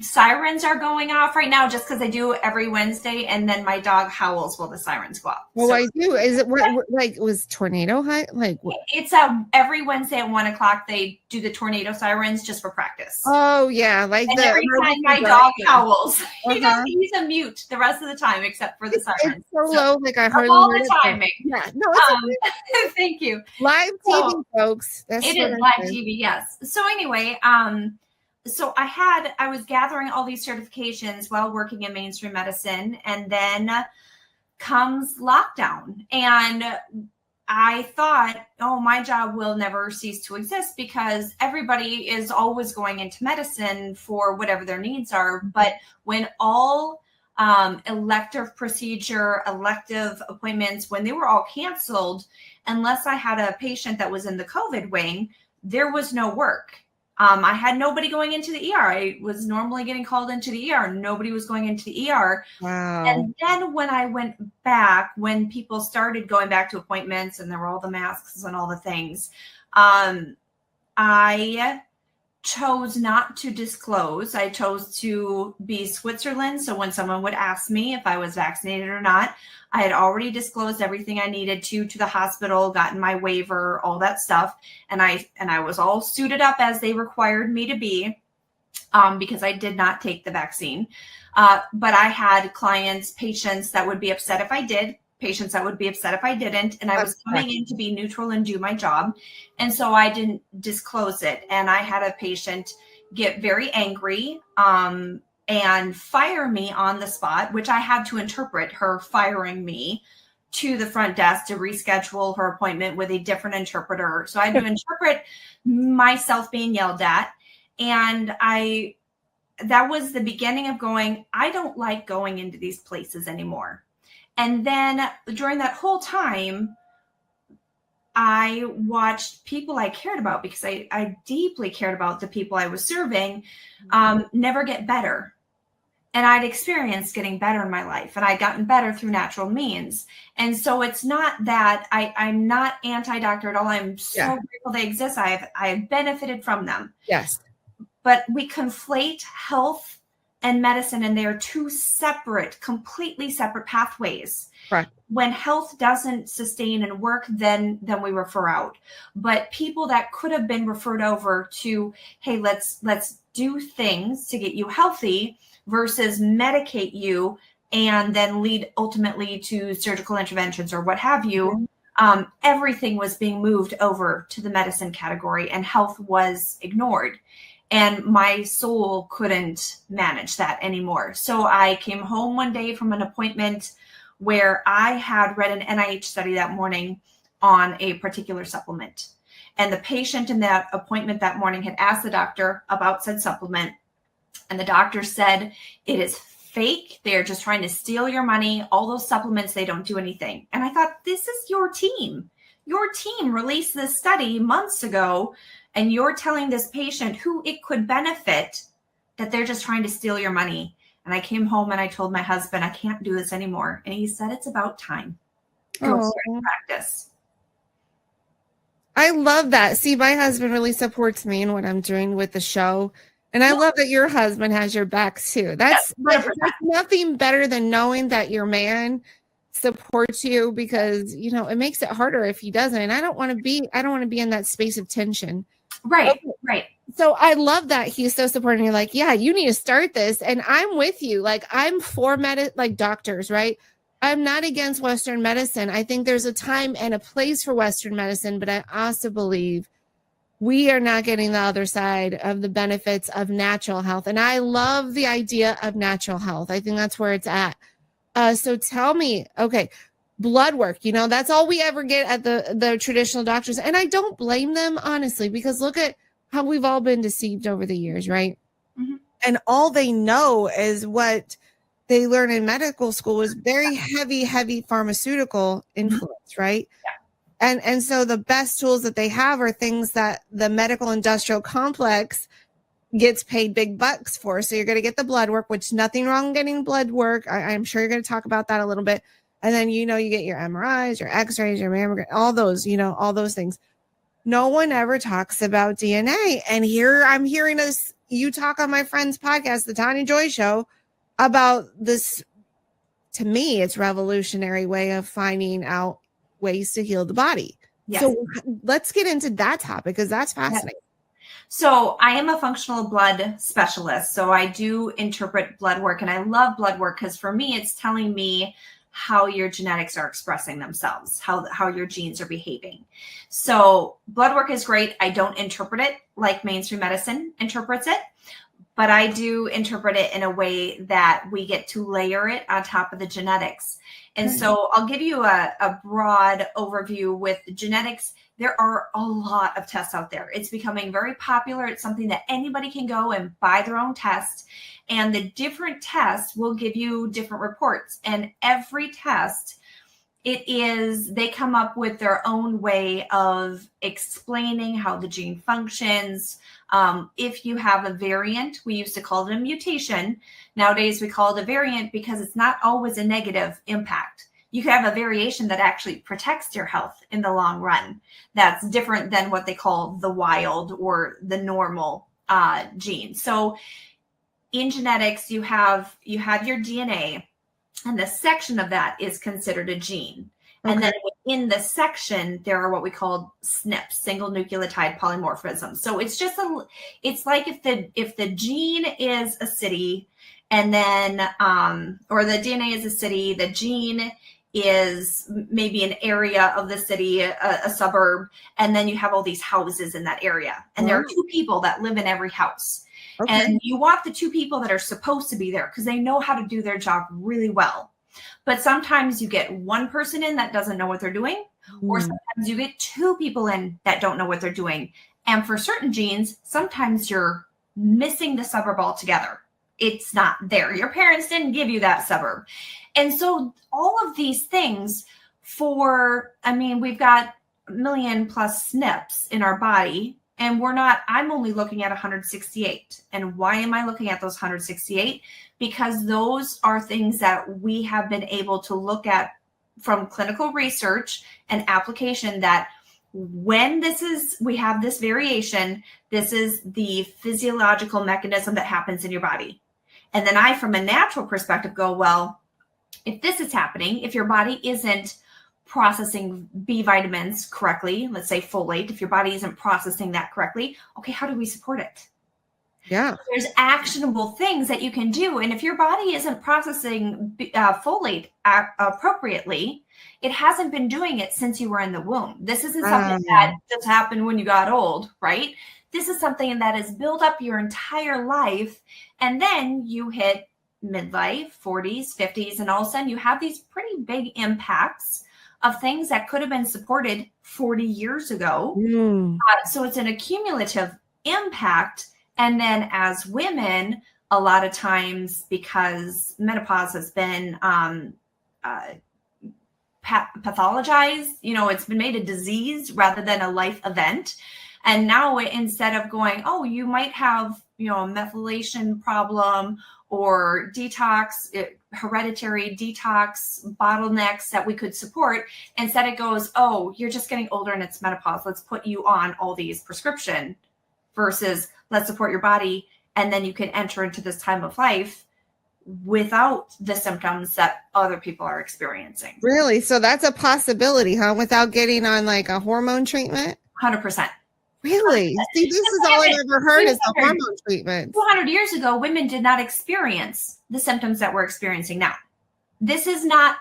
sirens are going off right now just because I do every Wednesday, and then my dog howls while the sirens go off. Well, I do. Is it like was tornado high? Like it's every Wednesday at 1 o'clock they do the tornado sirens just for practice. Oh yeah, like and every time my dog howls, he's a mute the rest of the time except for the sirens. It's so low, like I hardly all heard the it, but- timing. Yeah, no, it's thank you. live TV, folks. That's It what is I'm live saying. TV, yes. So anyway, so I was gathering all these certifications while working in mainstream medicine, and then comes lockdown. And I thought, oh, my job will never cease to exist because everybody is always going into medicine for whatever their needs are. But when all elective appointments, when they were all canceled, unless I had a patient that was in the COVID wing, there was no work. I had nobody going into the ER. I was normally getting called into the ER. Nobody was going into the ER. Wow. And then when I went back, when people started going back to appointments and there were all the masks and all the things, I chose not to disclose. I chose to be Switzerland. So when someone would ask me if I was vaccinated or not, I had already disclosed everything I needed to the hospital, gotten my waiver, all that stuff. And I was all suited up as they required me to be, because I did not take the vaccine. But I had clients, patients that would be upset if I did, patients that would be upset if I didn't. And I was coming in to be neutral and do my job. And so I didn't disclose it. And I had a patient get very angry, and fire me on the spot, which I had to interpret her firing me to the front desk to reschedule her appointment with a different interpreter. So I had to interpret myself being yelled at. And that was the beginning of going, I don't like going into these places anymore. And then during that whole time, I watched people I cared about, because I deeply cared about the people I was serving, never get better. And I'd experienced getting better in my life, and I'd gotten better through natural means. And so it's not that I'm not anti-doctor at all. I'm so grateful they exist. I've benefited from them. Yes. But we conflate health and medicine, and they are two separate, completely separate pathways. Right. When health doesn't sustain and work, then we refer out. But people that could have been referred over to, hey, let's do things to get you healthy, versus medicate you and then lead ultimately to surgical interventions or what have you. Everything was being moved over to the medicine category, and health was ignored. And my soul couldn't manage that anymore. So I came home one day from an appointment where I had read an NIH study that morning on a particular supplement. And the patient in that appointment that morning had asked the doctor about said supplement. And the doctor said, it is fake. They're just trying to steal your money. All those supplements, they don't do anything. And I thought, this is your team. Your team released this study months ago, and you're telling this patient who it could benefit that they're just trying to steal your money. And I came home and I told my husband, I can't do this anymore. And he said, it's about time. Go start to practice. I love that. See, my husband really supports me in what I'm doing with the show. And I love that your husband has your back too. That's nothing better than knowing that your man supports you, because, you know, it makes it harder if he doesn't. And I don't want to be in that space of tension. Right. Okay. Right. So I love that he's so supporting. You're like, yeah, you need to start this. And I'm with you. Like, I'm for doctors, right? I'm not against Western medicine. I think there's a time and a place for Western medicine, but I also believe we are not getting the other side of the benefits of natural health. And I love the idea of natural health. I think that's where it's at. So tell me, okay, blood work, you know, that's all we ever get at the traditional doctors. And I don't blame them, honestly, because look at how we've all been deceived over the years, right? Mm-hmm. And all they know is what they learn in medical school is very heavy pharmaceutical influence, right? Yeah. And so the best tools that they have are things that the medical industrial complex gets paid big bucks for. So you're going to get the blood work, which nothing wrong getting blood work. I'm sure you're going to talk about that a little bit. And then, you know, you get your MRIs, your x-rays, your mammogram, all those, you know, all those things. No one ever talks about DNA. And here I'm hearing you talk on my friend's podcast, the Tanya Joy Show, about this. To me, it's revolutionary way of finding out ways to heal the body. Yes. So let's get into that topic, because that's fascinating. So I am a functional blood specialist. So I do interpret blood work, and I love blood work because for me, it's telling me how your genetics are expressing themselves, how your genes are behaving. So blood work is great. I don't interpret it like mainstream medicine interprets it, but I do interpret it in a way that we get to layer it on top of the genetics. And so I'll give you a broad overview with genetics. There are a lot of tests out there. It's becoming very popular. It's something that anybody can go and buy their own test. And the different tests will give you different reports. And every test, they come up with their own way of explaining how the gene functions. If you have a variant, we used to call it a mutation. Nowadays, we call it a variant because it's not always a negative impact. You can have a variation that actually protects your health in the long run. That's different than what they call the wild or the normal gene. So in genetics, you have your DNA, and the section of that is considered a gene. Okay. And then in the section, there are what we call SNPs, single nucleotide polymorphism. So it's just it's like if the gene is a city, and then or the DNA is a city, the gene is maybe an area of the city, a suburb, and then you have all these houses in that area. And there are two people that live in every house. Okay. And you want the two people that are supposed to be there because they know how to do their job really well. But sometimes you get one person in that doesn't know what they're doing, or sometimes you get two people in that don't know what they're doing. And for certain genes, sometimes you're missing the suburb altogether. It's not there. Your parents didn't give you that suburb. And so all of these things we've got 1 million plus SNPs in our body. And I'm only looking at 168. And why am I looking at those 168? Because those are things that we have been able to look at from clinical research and application, that when we have this variation, this is the physiological mechanism that happens in your body. And then I, from a natural perspective, go, well, if this is happening, if your body isn't processing B vitamins correctly, let's say folate, if your body isn't processing that correctly, okay, how do we support it? Yeah. There's actionable things that you can do. And if your body isn't processing folate appropriately, it hasn't been doing it since you were in the womb. This isn't something that just happened when you got old, right? This is something that is built up your entire life. And then you hit midlife, 40s, 50s, and all of a sudden you have these pretty big impacts of things that could have been supported 40 years ago. So it's an accumulative impact. And then as women, a lot of times, because menopause has been pathologized, it's been made a disease rather than a life event. And now instead of going, oh, you might have, a methylation problem or hereditary detox bottlenecks that we could support, instead it goes, oh, you're just getting older and it's menopause. Let's put you on all these prescription versus let's support your body. And then you can enter into this time of life without the symptoms that other people are experiencing. Really? So that's a possibility, huh? Without getting on like a hormone treatment? 100%. Really? See, this is all I've ever heard is the hormone treatment. 200 years ago, women did not experience the symptoms that we're experiencing now. This is not,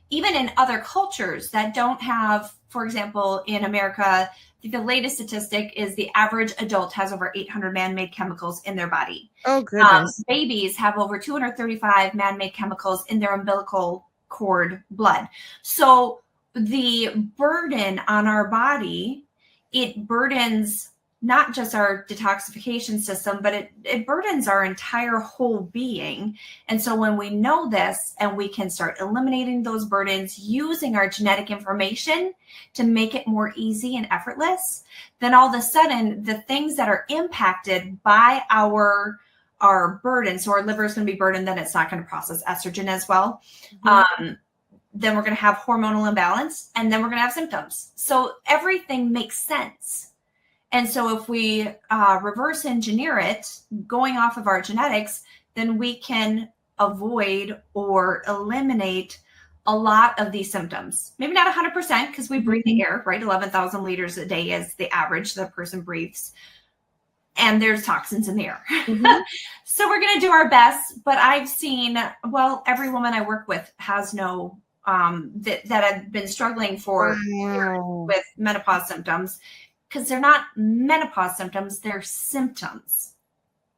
even in other cultures that don't have, for example, in America, the latest statistic is the average adult has over 800 man-made chemicals in their body. Oh, goodness. Babies have over 235 man-made chemicals in their umbilical cord blood. So the burden on our body, it burdens not just our detoxification system, but it burdens our entire whole being. And so when we know this and we can start eliminating those burdens using our genetic information to make it more easy and effortless, then all of a sudden the things that are impacted by our burden, so our liver is going to be burdened, then it's not going to process estrogen as well. Then we're going to have hormonal imbalance, and then we're going to have symptoms. So everything makes sense. And so if we reverse engineer it, going off of our genetics, then we can avoid or eliminate a lot of these symptoms. Maybe not 100% because we breathe the air, right? 11,000 liters a day is the average the person breathes. And there's toxins in the air. So we're going to do our best. But I've seen, well, every woman I work with has no, that have been struggling for years with menopause symptoms. Because they're not menopause symptoms, they're symptoms.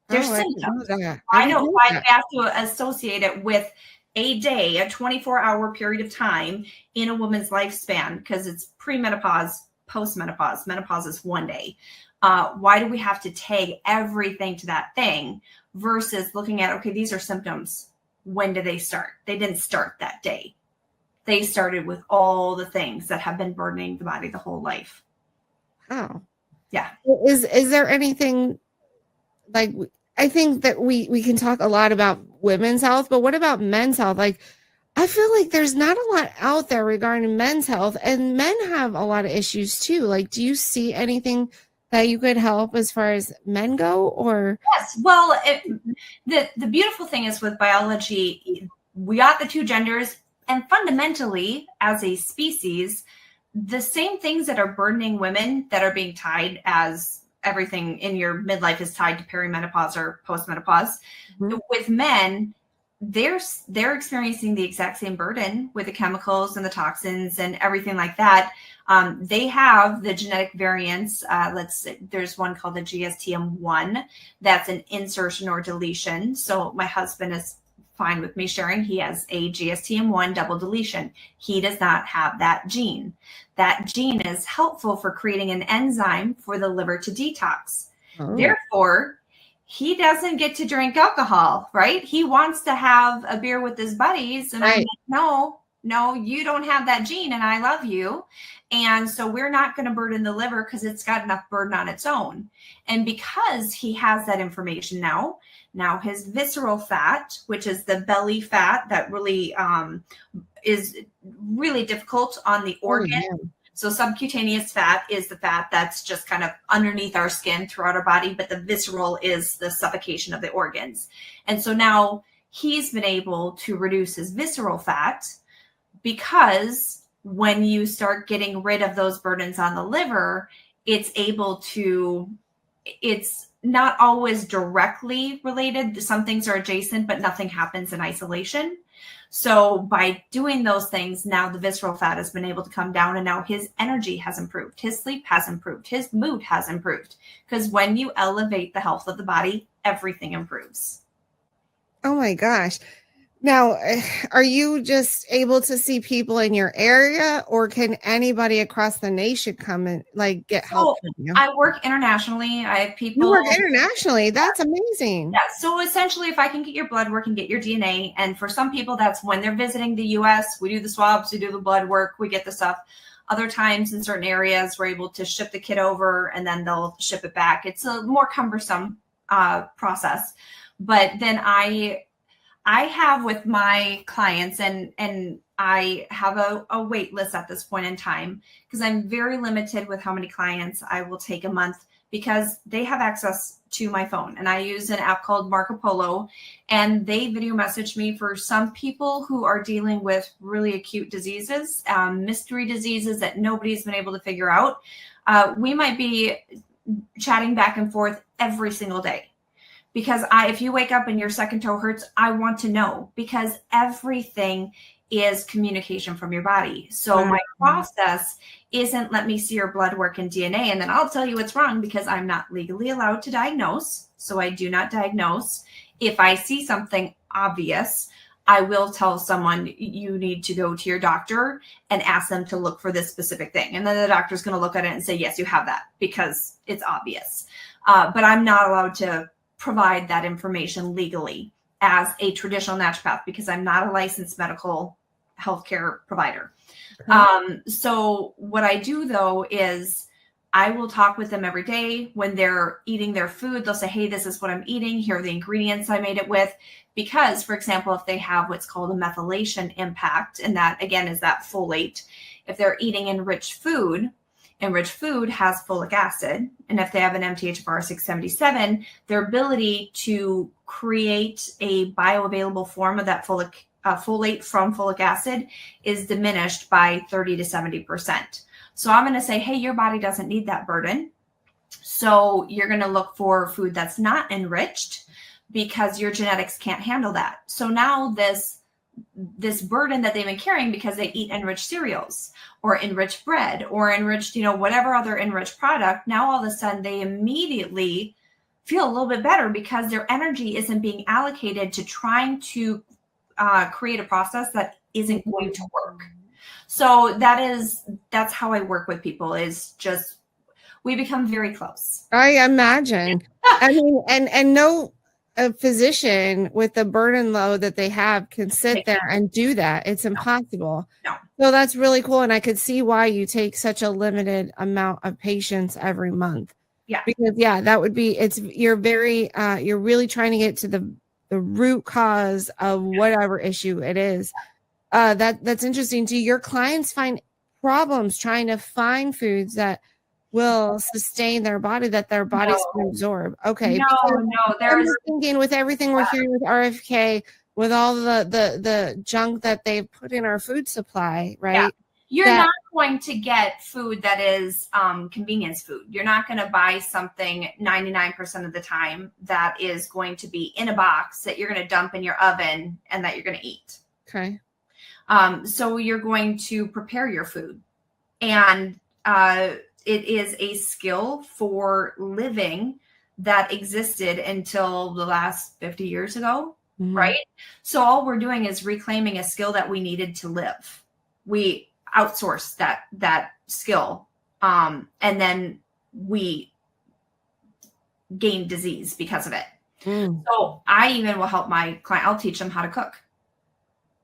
They're symptoms. I know why they have to associate it with a day, a 24-hour period of time in a woman's lifespan, because it's premenopause, postmenopause. Menopause is one day. Why do we have to tag everything to that thing versus looking at, okay, these are symptoms. When do they start? They didn't start that day. They started with all the things that have been burdening the body the whole life. Oh, yeah. Is there anything like, I think that we can talk a lot about women's health, but what about men's health? Like, I feel like there's not a lot out there regarding men's health, and men have a lot of issues too. Like, do you see anything that you could help as far as men go? Or yes, well, the beautiful thing is with biology, we got the two genders, and fundamentally, as a species, the same things that are burdening women that are being tied as everything in your midlife is tied to perimenopause or postmenopause. With men, they're experiencing the exact same burden with the chemicals and the toxins and everything like that. They have the genetic variants. There's one called the GSTM1. That's an insertion or deletion. So my husband is fine with me sharing. He has a GSTM1 double deletion. He does not have that gene. That gene is helpful for creating an enzyme for the liver to detox. Therefore, he doesn't get to drink alcohol, right? He wants to have a beer with his buddies. And I'm like, no, you don't have that gene and I love you. And so we're not going to burden the liver because it's got enough burden on its own. And because he has that information now his visceral fat, which is the belly fat that really is really difficult on the organ. So subcutaneous fat is the fat that's just kind of underneath our skin throughout our body, but the visceral is the suffocation of the organs. And so now he's been able to reduce his visceral fat because when you start getting rid of those burdens on the liver, it's not always directly related. Some things are adjacent, but nothing happens in isolation. So by doing those things, now the visceral fat has been able to come down, and now his energy has improved. His sleep has improved. His mood has improved. Because when you elevate the health of the body, everything improves. Oh my gosh. Now, are you just able to see people in your area, or can anybody across the nation come and like get help from you? I work internationally. I have people. You work internationally. That's amazing. Yeah. So essentially, if I can get your blood work and get your DNA, and for some people, that's when they're visiting the U.S., we do the swabs, we do the blood work, we get the stuff. Other times in certain areas, we're able to ship the kit over and then they'll ship it back. It's a more cumbersome process. But then I have with my clients, and I have a wait list at this point in time because I'm very limited with how many clients I will take a month because they have access to my phone. And I use an app called Marco Polo, and they video message me for some people who are dealing with really acute diseases, mystery diseases that nobody's been able to figure out. We might be chatting back and forth every single day. Because if you wake up and your second toe hurts, I want to know, because everything is communication from your body. So my process isn't let me see your blood work and DNA and then I'll tell you what's wrong, because I'm not legally allowed to diagnose. So I do not diagnose. If I see something obvious, I will tell someone you need to go to your doctor and ask them to look for this specific thing. And then the doctor's going to look at it and say, yes, you have that because it's obvious. But I'm not allowed to provide that information legally as a traditional naturopath because I'm not a licensed medical healthcare provider. So what I do though is I will talk with them every day when they're eating their food. They'll say, hey, this is what I'm eating. Here are the ingredients I made it with. Because, for example, if they have what's called a methylation impact, and that again is that folate, if they're eating enriched food has folic acid. And if they have an MTHFR 677, their ability to create a bioavailable form of that folate from folic acid is diminished by 30 to 70%. So I'm going to say, hey, your body doesn't need that burden. So you're going to look for food that's not enriched because your genetics can't handle that. So now this burden that they've been carrying because they eat enriched cereals or enriched bread or enriched, whatever other enriched product, now all of a sudden they immediately feel a little bit better because their energy isn't being allocated to trying to create a process that isn't going to work. So that's how I work with people, is just, we become very close. I imagine. I mean, and no a physician with the burden load that they have can sit there and do that. It's impossible. No. So that's really cool. And I could see why you take such a limited amount of patients every month. Yeah. Because that would be, you're really trying to get to the root cause of whatever issue it is. That's interesting. Do your clients find problems trying to find foods that will sustain their body, that their bodies can absorb? Okay. No, I'm thinking with everything we're hearing with RFK, with all the junk that they've put in our food supply, right? Yeah. You're not going to get food that is convenience food. You're not going to buy something 99% of the time that is going to be in a box that you're going to dump in your oven and that you're going to eat. Okay. So you're going to prepare your food. And it is a skill for living that existed until the last 50 years ago, right? So all we're doing is reclaiming a skill that we needed to live. We outsourced that skill, and then we gained disease because of it. So I even will help my client. I'll teach them how to cook.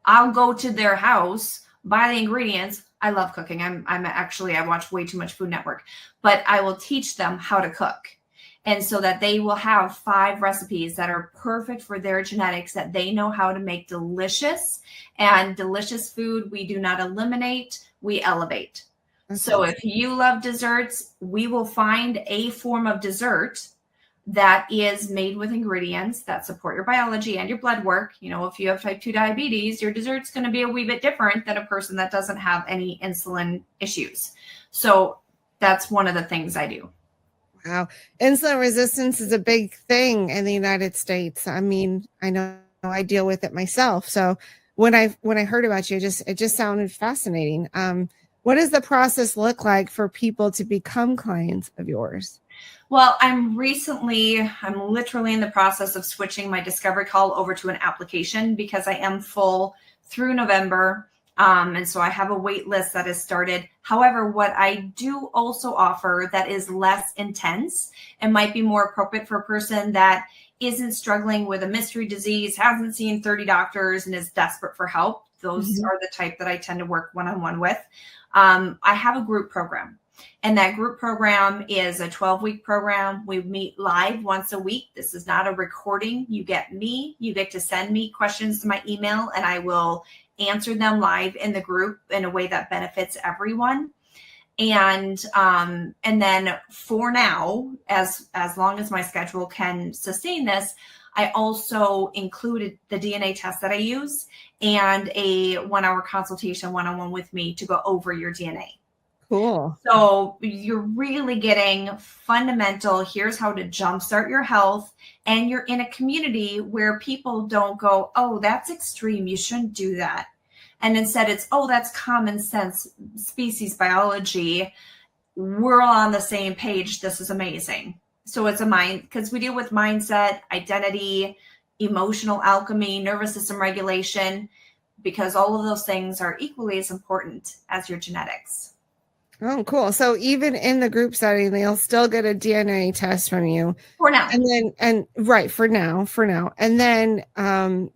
I'll go to their house, buy the ingredients. I love cooking. I watch way too much Food Network, but I will teach them how to cook. And so that they will have 5 recipes that are perfect for their genetics, that they know how to make delicious. And delicious food, we do not eliminate, we elevate. So if you love desserts, we will find a form of dessert that is made with ingredients that support your biology and your blood work. If you have type 2 diabetes, your dessert's going to be a wee bit different than a person that doesn't have any insulin issues. So that's one of the things I do. Wow. Insulin resistance is a big thing in the United States. I mean, I know I deal with it myself. So when I heard about you, it just sounded fascinating. What does the process look like for people to become clients of yours? Well, I'm literally in the process of switching my discovery call over to an application because I am full through November. And so I have a wait list that has started. However, what I do also offer that is less intense and might be more appropriate for a person that isn't struggling with a mystery disease, hasn't seen 30 doctors, and is desperate for help. Those are the type that I tend to work one-on-one with. I have a group program. And that group program is a 12-week program. We meet live once a week. This is not a recording. You get to send me questions to my email, and I will answer them live in the group in a way that benefits everyone. And then for now, as long as my schedule can sustain this, I also included the DNA test that I use and a 1-hour consultation one-on-one with me to go over your DNA. Cool. So you're really getting fundamental, here's how to jumpstart your health. And you're in a community where people don't go, oh, that's extreme, you shouldn't do that. And instead it's, oh, that's common sense, species biology. We're all on the same page. This is amazing. So it's a mind, because we deal with mindset, identity, emotional alchemy, nervous system regulation, because all of those things are equally as important as your genetics. Oh, cool. So even in the group setting, they'll still get a DNA test from you for now. For now. And then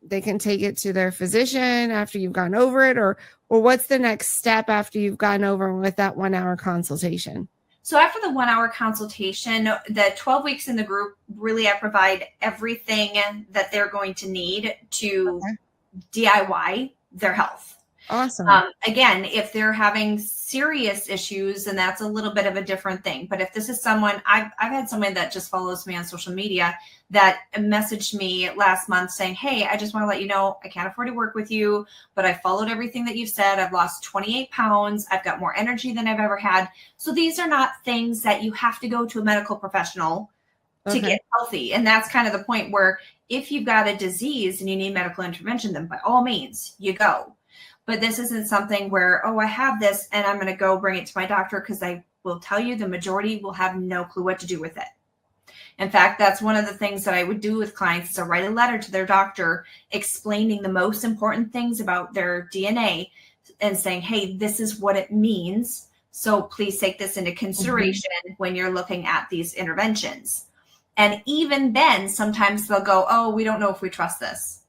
they can take it to their physician after you've gone over it, or what's the next step after you've gone over with that 1-hour consultation? So after the 1-hour consultation, the 12 weeks in the group, really I provide everything that they're going to need to DIY their health. Awesome. Again, if they're having serious issues, then that's a little bit of a different thing. But if this is someone, I've had someone that just follows me on social media that messaged me last month saying, hey, I just want to let you know, I can't afford to work with you, but I followed everything that you've said. I've lost 28 pounds. I've got more energy than I've ever had. So these are not things that you have to go to a medical professional to get healthy. And that's kind of the point where if you've got a disease and you need medical intervention, then by all means you go. But this isn't something where, oh, I have this and I'm going to go bring it to my doctor, because I will tell you the majority will have no clue what to do with it. In fact, that's one of the things that I would do with clients is to write a letter to their doctor explaining the most important things about their DNA and saying, hey, this is what it means. So please take this into consideration when you're looking at these interventions. And even then, sometimes they'll go, oh, we don't know if we trust this.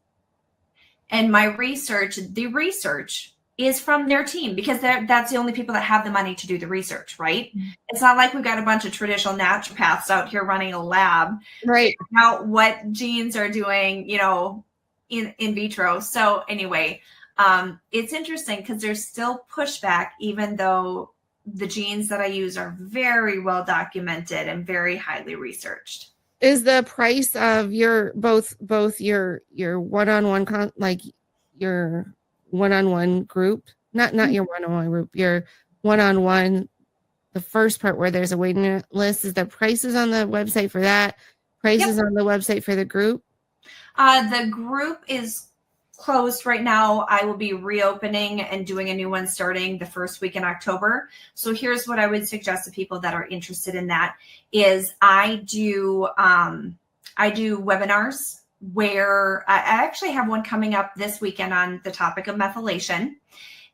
And my research, the research is from their team, because that's the only people that have the money to do the research, right? It's not like we've got a bunch of traditional naturopaths out here running a lab, right? Out what genes are doing, in vitro. So anyway, it's interesting because there's still pushback, even though the genes that I use are very well documented and very highly researched. Is the price of your both your one-on-one your one-on-one group, not your one-on-one group, your one-on-one, the first part where there's a waiting list, is the prices on the website for that, prices on the website for the group? The group is closed right now. I will be reopening and doing a new one starting the first week in October. So here's what I would suggest to people that are interested in that is I do webinars where I actually have one coming up this weekend on the topic of methylation.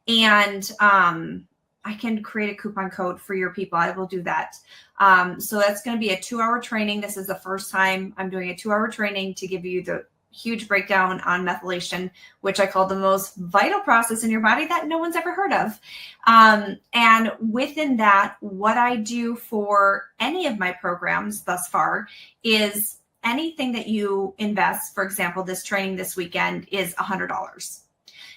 And I can create a coupon code for your people. I will do that. So that's going to be a 2-hour training. This is the first time I'm doing a 2-hour training to give you the huge breakdown on methylation, which I call the most vital process in your body that no one's ever heard of. And within that, what I do for any of my programs thus far is anything that you invest. For example, this training this weekend is $100.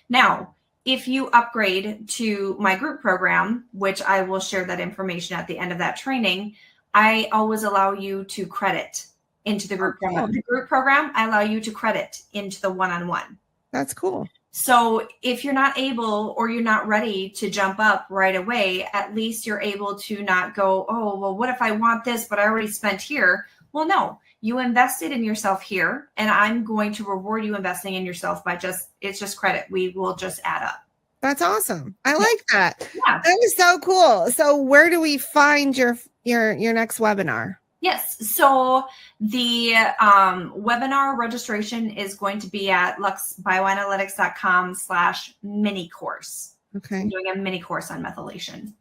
Now, if you upgrade to my group program, which I will share that information at the end of that training, I always allow you to credit into the group program. The group program, I allow you to credit into the one-on-one. That's cool. So if you're not able or you're not ready to jump up right away, at least you're able to not go, oh, well, what if I want this, but I already spent here? Well, no, you invested in yourself here, and I'm going to reward you investing in yourself by it's just credit. We will just add up. That's awesome. I like that. Yeah. That is so cool. So where do we find your next webinar? Yes. So the webinar registration is going to be at luxbioanalytics.com/mini course. Okay. I'm doing a mini course on methylation.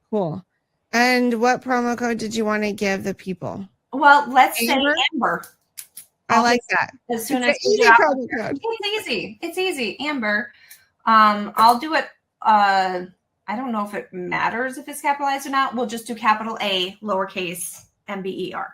Cool. And what promo code did you want to give the people? Well, let's say Amber. I like that. As soon it's as easy promo code. It's easy. It's easy. Amber. I'll do it. I don't know if it matters if it's capitalized or not. We'll just do capital A, lowercase MBER.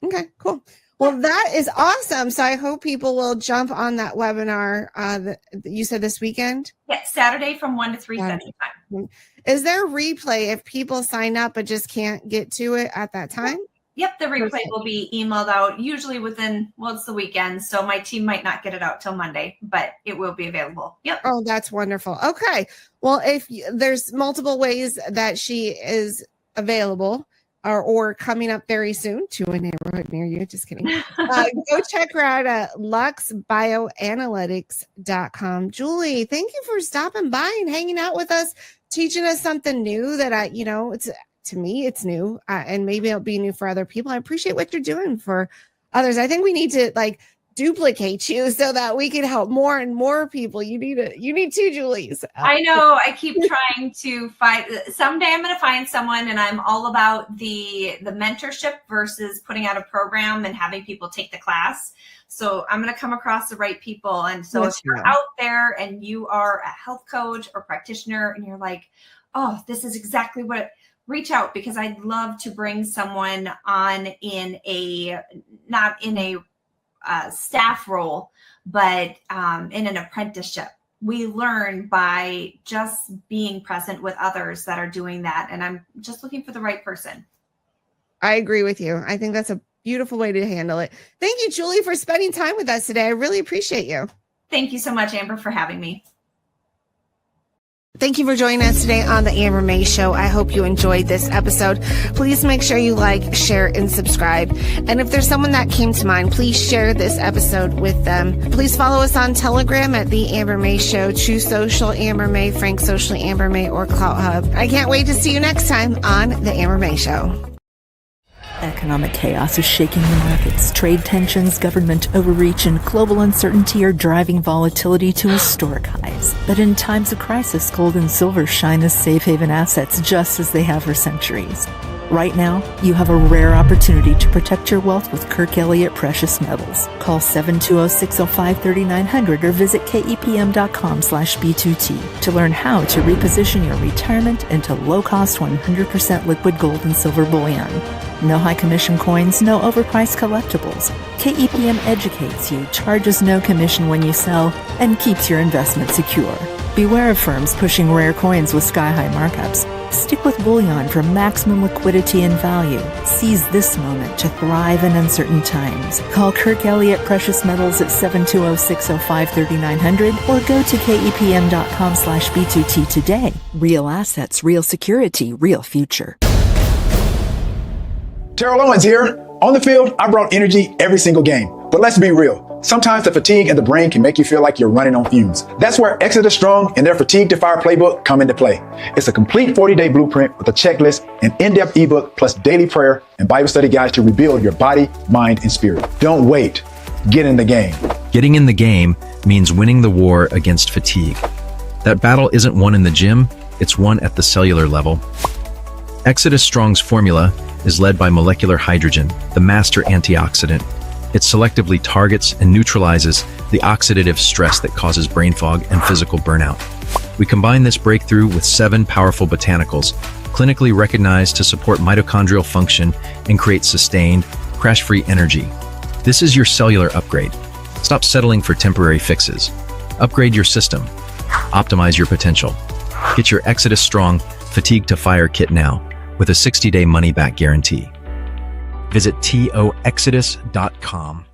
Okay, cool. Well, that is awesome. So I hope people will jump on that webinar. You said this weekend? Yeah, Saturday from 1 to 3 Central Time. Is there a replay if people sign up but just can't get to it at that time? Yep, the replay will be emailed out usually within, well, it's the weekend, so my team might not get it out till Monday, but it will be available. Yep. Oh, that's wonderful. Okay. Well, if there's multiple ways that she is available or coming up very soon to a neighborhood near you, just kidding. Go check her out at luxbioanalytics.com. Julie, thank you for stopping by and hanging out with us, teaching us something new that it's to me, it's new, and maybe it'll be new for other people. I appreciate what you're doing for others. I think we need to duplicate you so that we can help more and more people. You need two Julies. I know. I keep trying to find. Someday I'm going to find someone, and I'm all about the mentorship versus putting out a program and having people take the class. So I'm going to come across the right people. And so if you're out there and you are a health coach or practitioner, and you're like, oh, this is exactly what. Reach out, because I'd love to bring someone on not in a staff role, but in an apprenticeship. We learn by just being present with others that are doing that. And I'm just looking for the right person. I agree with you. I think that's a beautiful way to handle it. Thank you, Julie, for spending time with us today. I really appreciate you. Thank you so much, Amber, for having me. Thank you for joining us today on the Amber May Show. I hope you enjoyed this episode. Please make sure you like, share, and subscribe. And if there's someone that came to mind, please share this episode with them. Please follow us on Telegram at The Amber May Show, True Social Amber May, Frank Socially Amber May, or Clout Hub. I can't wait to see you next time on the Amber May Show. Economic chaos is shaking the markets. Trade tensions, government overreach, and global uncertainty are driving volatility to historic highs. But in times of crisis, gold and silver shine as safe haven assets just as they have for centuries. Right now, you have a rare opportunity to protect your wealth with Kirk Elliott Precious Metals. Call 720-605-3900 or visit kepm.com/B2T to learn how to reposition your retirement into low-cost 100% liquid gold and silver bullion. No high commission coins, no overpriced collectibles. KEPM educates you, charges no commission when you sell, and keeps your investment secure. Beware of firms pushing rare coins with sky-high markups. Stick with bullion for maximum liquidity and value. Seize this moment to thrive in uncertain times. Call Kirk Elliott Precious Metals at 720-605-3900 or go to kepm.com/B2T today. Real assets, real security, real future. Terrell Owens here. On the field, I brought energy every single game. But let's be real. Sometimes the fatigue in the brain can make you feel like you're running on fumes. That's where Exodus Strong and their Fatigue to Fire playbook come into play. It's a complete 40-day blueprint with a checklist, an in-depth ebook, plus daily prayer and Bible study guides to rebuild your body, mind, and spirit. Don't wait. Get in the game. Getting in the game means winning the war against fatigue. That battle isn't won in the gym, it's won at the cellular level. Exodus Strong's formula is led by molecular hydrogen, the master antioxidant. It selectively targets and neutralizes the oxidative stress that causes brain fog and physical burnout. We combine this breakthrough with 7 powerful botanicals, clinically recognized to support mitochondrial function and create sustained, crash-free energy. This is your cellular upgrade. Stop settling for temporary fixes. Upgrade your system. Optimize your potential. Get your Exodus Strong Fatigue to Fire kit now with a 60-day money-back guarantee. Visit toexodus.com.